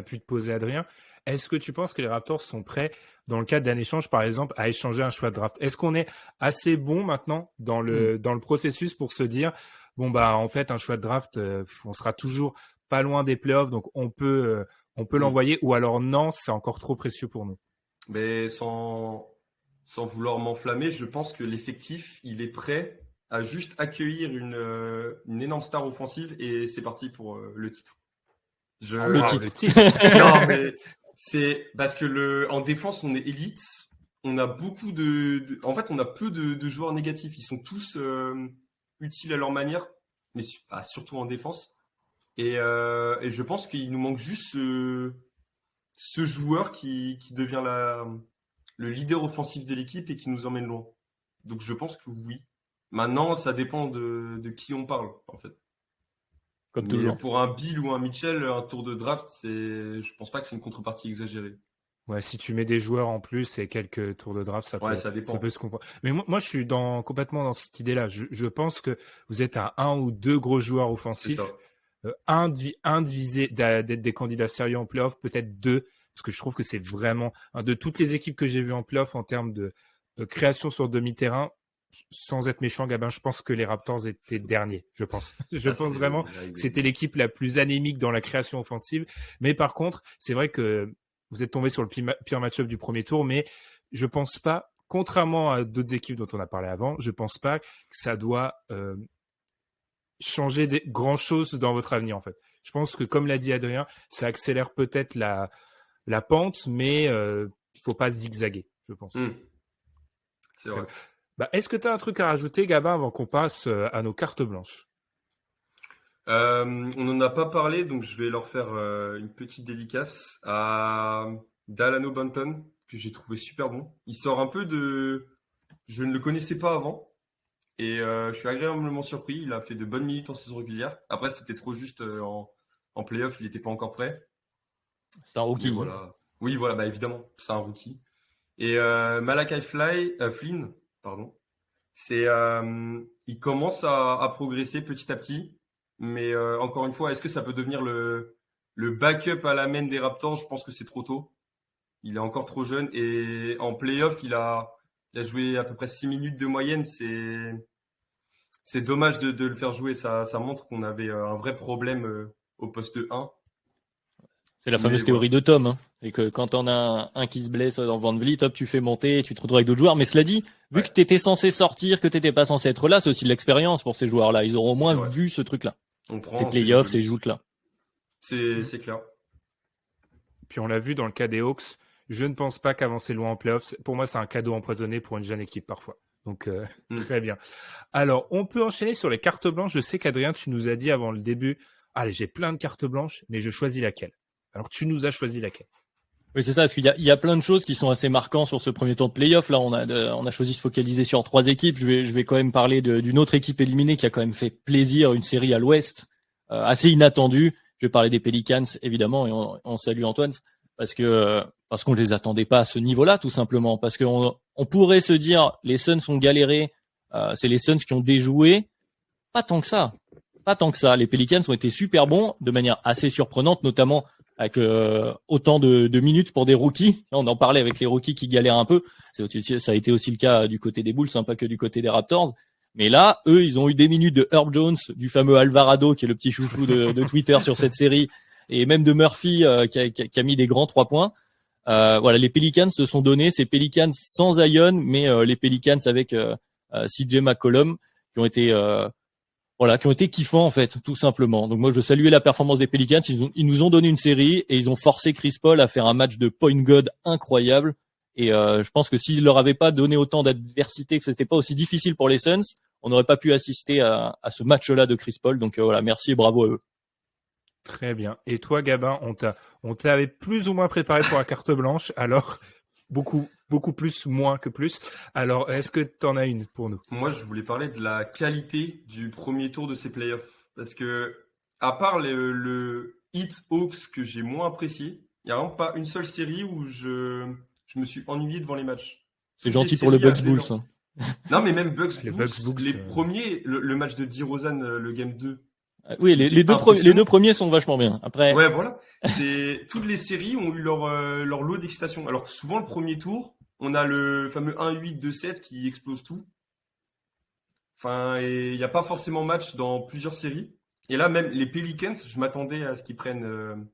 pu te poser Adrien, est-ce que tu penses que les Raptors sont prêts, dans le cadre d'un échange, par exemple, à échanger un choix de draft? Est-ce qu'on est assez bon maintenant dans le processus pour se dire, en fait, un choix de draft, on sera toujours pas loin des playoffs, donc on peut l'envoyer, ou alors non, c'est encore trop précieux pour nous? Mais sans vouloir m'enflammer, je pense que l'effectif, il est prêt à juste accueillir une énorme star offensive, et c'est parti pour le titre. Le titre. Non, mais c'est parce que en défense, on est élite. On a beaucoup en fait, on a peu de joueurs négatifs. Ils sont tous utiles à leur manière, mais surtout en défense. Et je pense qu'il nous manque juste ce joueur qui devient le leader offensif de l'équipe et qui nous emmène loin. Donc je pense que oui. Maintenant, ça dépend de qui on parle, en fait. Comme toujours. Pour un Bill ou un Mitchell, un tour de draft, je pense pas que c'est une contrepartie exagérée. Ouais, si tu mets des joueurs en plus et quelques tours de draft, ça peut se comprendre. Mais moi, je suis complètement dans cette idée-là. Je pense que vous êtes à un ou deux gros joueurs offensifs. Un de viser d'être des candidats sérieux en playoff, peut-être deux, parce que je trouve que c'est vraiment de toutes les équipes que j'ai vues en playoff en termes de création sur demi-terrain. Sans être méchant, Gabin, je pense que les Raptors étaient derniers. Je pense vraiment que c'était l'équipe la plus anémique dans la création offensive. Mais par contre, c'est vrai que vous êtes tombé sur le pire match-up du premier tour, mais je pense pas, contrairement à d'autres équipes dont on a parlé avant, je pense pas que ça doit changer grand chose dans votre avenir, en fait. Je pense que, comme l'a dit Adrien, ça accélère peut-être la pente, mais il faut pas zigzaguer, je pense. C'est vrai. Est-ce que tu as un truc à rajouter, Gabin, avant qu'on passe à nos cartes blanches? On n'en a pas parlé, donc je vais leur faire une petite dédicace à Dalano Banton, que j'ai trouvé super bon. Il sort un peu je ne le connaissais pas avant, et je suis agréablement surpris. Il a fait de bonnes minutes en saison régulière. Après, c'était trop juste en play-off, il n'était pas encore prêt. C'est un rookie. Voilà. Oui, voilà, évidemment, c'est un rookie. Et Malachi Flynn, pardon. Il commence à progresser petit à petit, mais encore une fois, est-ce que ça peut devenir le backup à la main des Raptors? Je pense que c'est trop tôt. Il est encore trop jeune, et en playoff, il a joué à peu près 6 minutes de moyenne. C'est dommage de le faire jouer. Ça montre qu'on avait un vrai problème au poste 1. C'est la fameuse théorie de Tom, hein. Et que quand on a un qui se blesse dans VanVleet, hop, tu fais monter, tu te retrouves avec d'autres joueurs. Mais cela dit, vu que tu étais censé sortir, que tu n'étais pas censé être là, c'est aussi de l'expérience pour ces joueurs-là. Ils auront au moins vu ce truc-là. On prend. Ces playoffs, ces joutes là. C'est clair. Joutes-là. C'est clair. Puis on l'a vu dans le cas des Hawks, je ne pense pas qu'avancer loin en playoffs, pour moi c'est un cadeau empoisonné pour une jeune équipe parfois. Donc très bien. Alors on peut enchaîner sur les cartes blanches. Je sais qu'Adrien, tu nous as dit avant le début, allez j'ai plein de cartes blanches, mais je choisis laquelle. Alors tu nous as choisi laquelle? Oui, c'est ça, parce qu'il y a plein de choses qui sont assez marquantes sur ce premier tour de playoff. Là, on a choisi de se focaliser sur 3 équipes. Je vais quand même parler d'une autre équipe éliminée qui a quand même fait plaisir, une série à l'Ouest assez inattendue. Je vais parler des Pelicans, évidemment, et on salue Antoine parce qu'on les attendait pas à ce niveau-là, tout simplement. Parce qu'on pourrait se dire, les Suns ont galéré, c'est les Suns qui ont déjoué. Pas tant que ça. Les Pelicans ont été super bons, de manière assez surprenante, notamment avec autant de minutes pour des rookies. On en parlait avec les rookies qui galèrent un peu. Ça a été aussi le cas du côté des Bulls, hein, pas que du côté des Raptors. Mais là, eux, ils ont eu des minutes de Herb Jones, du fameux Alvarado, qui est le petit chouchou de Twitter sur cette série, et même de Murphy, qui a mis des grands 3 points. Voilà, les Pelicans se sont donnés. Ces Pelicans sans Zion, mais les Pelicans avec CJ McCollum, qui ont été kiffants en fait, tout simplement. Donc moi je saluais la performance des Pelicans, ils nous ont donné une série et ils ont forcé Chris Paul à faire un match de point guard incroyable. Et je pense que s'ils leur avaient pas donné autant d'adversité, que c'était pas aussi difficile pour les Suns, on n'aurait pas pu assister à ce match-là de Chris Paul. Donc voilà, merci et bravo à eux. Très bien. Et toi, Gabin, on t'avait plus ou moins préparé pour la carte blanche, alors beaucoup plus, moins que plus. Alors, est-ce que tu en as une pour nous? Moi, je voulais parler de la qualité du premier tour de ces playoffs. Parce que, à part le Heat Hawks que j'ai moins apprécié, il n'y a vraiment pas une seule série où je me suis ennuyé devant les matchs. C'est gentil pour le Bucks Bulls. Hein. Non, mais même Bucks Les Bulls, Bucks Bulls, les premiers, le match de DeRozan, le game 2. Oui, les deux premiers sont vachement bien. Après. Ouais, voilà. Toutes les séries ont eu leur lot d'excitation. Alors que souvent, le premier tour, on a le fameux 1-8, 2-7 qui explose tout. Enfin, et il n'y a pas forcément match dans plusieurs séries. Et là, même les Pelicans, je m'attendais à ce qu'ils prennent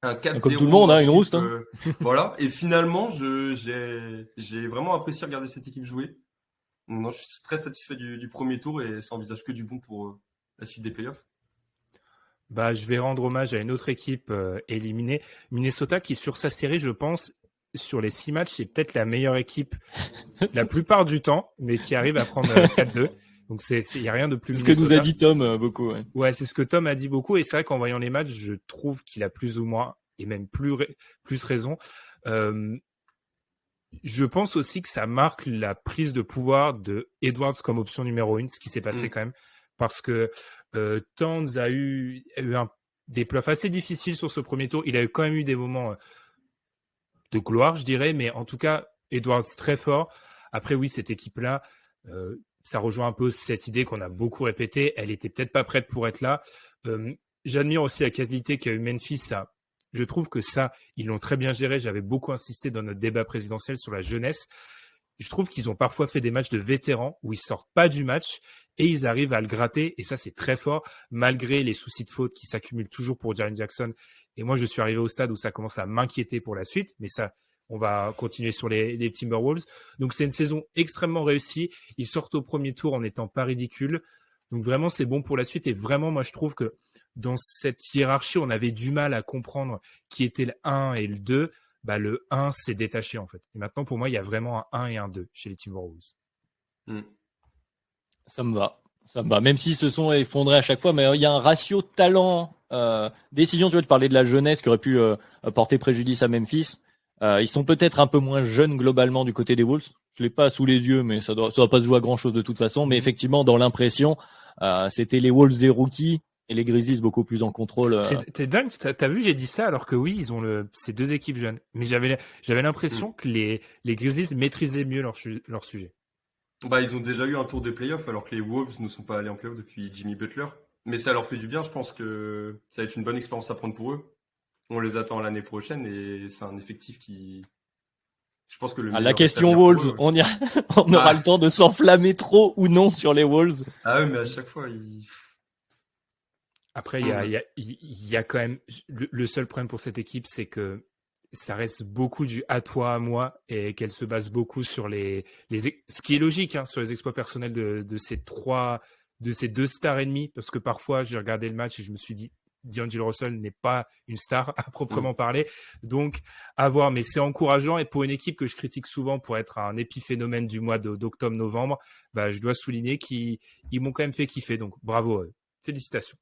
un 4-0. Comme tout le monde, hein, une rouste. Hein. Voilà. Et finalement, j'ai vraiment apprécié regarder cette équipe jouer. Donc, non, je suis très satisfait du premier tour et ça envisage que du bon pour la suite des playoffs. Bah, je vais rendre hommage à une autre équipe éliminée, Minnesota, qui sur sa série, je pense, sur les 6 matchs, c'est peut-être la meilleure équipe la plupart du temps, mais qui arrive à prendre 4-2. Donc il y a rien de plus. C'est ce que nous a dit Tom beaucoup. Ouais, c'est ce que Tom a dit beaucoup, et c'est vrai qu'en voyant les matchs, je trouve qu'il a plus ou moins, et même plus raison. Je pense aussi que ça marque la prise de pouvoir de Edwards comme option numéro 1, ce qui s'est passé quand même, parce que Towns a eu des playoffs assez difficiles sur ce premier tour. Il a quand même eu des moments de gloire, je dirais, mais en tout cas, Edwards très fort. Après, oui, cette équipe-là, ça rejoint un peu cette idée qu'on a beaucoup répétée. Elle était peut-être pas prête pour être là. J'admire aussi la qualité qu'a eu Memphis. Je trouve que ça, ils l'ont très bien géré. J'avais beaucoup insisté dans notre débat présidentiel sur la jeunesse. Je trouve qu'ils ont parfois fait des matchs de vétérans où ils sortent pas du match et ils arrivent à le gratter. Et ça, c'est très fort, malgré les soucis de faute qui s'accumulent toujours pour Jaren Jackson. Et moi, je suis arrivé au stade où ça commence à m'inquiéter pour la suite. Mais ça, on va continuer sur les Timberwolves. Donc, c'est une saison extrêmement réussie. Ils sortent au premier tour en n'étant pas ridicules. Donc, vraiment, c'est bon pour la suite. Et vraiment, moi, je trouve que dans cette hiérarchie, on avait du mal à comprendre qui était le 1 et le 2. Bah, le 1 s'est détaché en fait. Et maintenant, pour moi, il y a vraiment un 1 et un 2 chez les Timberwolves. Ça me va. Même s'ils se sont effondrés à chaque fois, mais il y a un ratio talent, décision. Tu vois, tu parlais de la jeunesse qui aurait pu porter préjudice à Memphis. Ils sont peut-être un peu moins jeunes globalement du côté des Wolves. Je l'ai pas sous les yeux, mais ça doit pas se jouer à grand chose de toute façon. Mais effectivement, dans l'impression, c'était les Wolves des rookies. Et les Grizzlies beaucoup plus en contrôle. T'es dingue, t'as vu, j'ai dit ça alors que oui, ils ont ces 2 équipes jeunes. Mais j'avais l'impression que les Grizzlies maîtrisaient mieux leur sujet. Bah, ils ont déjà eu un tour de playoff alors que les Wolves ne sont pas allés en playoff depuis Jimmy Butler. Mais ça leur fait du bien, je pense que ça va être une bonne expérience à prendre pour eux. On les attend l'année prochaine et c'est un effectif qui... Je pense que la question Wolves, on aura le temps de s'enflammer trop ou non sur les Wolves. Ah ouais, mais à chaque fois, Après, il y a quand même le seul problème pour cette équipe, c'est que ça reste beaucoup du à toi, à moi, et qu'elle se base beaucoup sur ce qui est logique, hein, sur les exploits personnels de ces 3 de ces 2 stars et demie, parce que parfois j'ai regardé le match et je me suis dit D'Angelo Russell n'est pas une star à proprement parler. Donc, à voir. Mais c'est encourageant. Et pour une équipe que je critique souvent pour être un épiphénomène du mois d'octobre-novembre, bah, je dois souligner qu'ils m'ont quand même fait kiffer. Donc, bravo. Félicitations.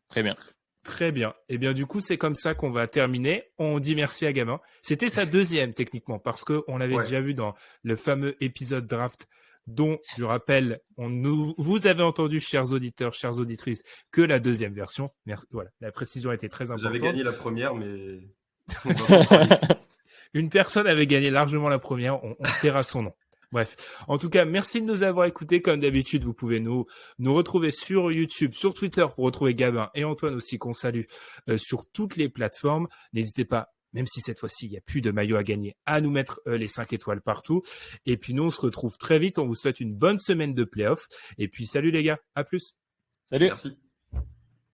Très bien. Très bien. Et bien, du coup, c'est comme ça qu'on va terminer. On dit merci à Gabin. C'était sa 2e, techniquement, parce qu'on l'avait déjà vu dans le fameux épisode draft dont, je rappelle, vous avez entendu, chers auditeurs, chères auditrices, que la 2e version. Merci, voilà, la précision a été très importante. J'avais gagné la première, mais une personne avait gagné largement la première. On taira son nom. Bref, en tout cas, merci de nous avoir écoutés. Comme d'habitude, vous pouvez nous retrouver sur YouTube, sur Twitter pour retrouver Gabin et Antoine aussi, qu'on salue, sur toutes les plateformes. N'hésitez pas, même si cette fois-ci, il n'y a plus de maillot à gagner, à nous mettre les 5 étoiles partout. Et puis nous, on se retrouve très vite. On vous souhaite une bonne semaine de playoff. Et puis, salut les gars, à plus. Salut. Merci.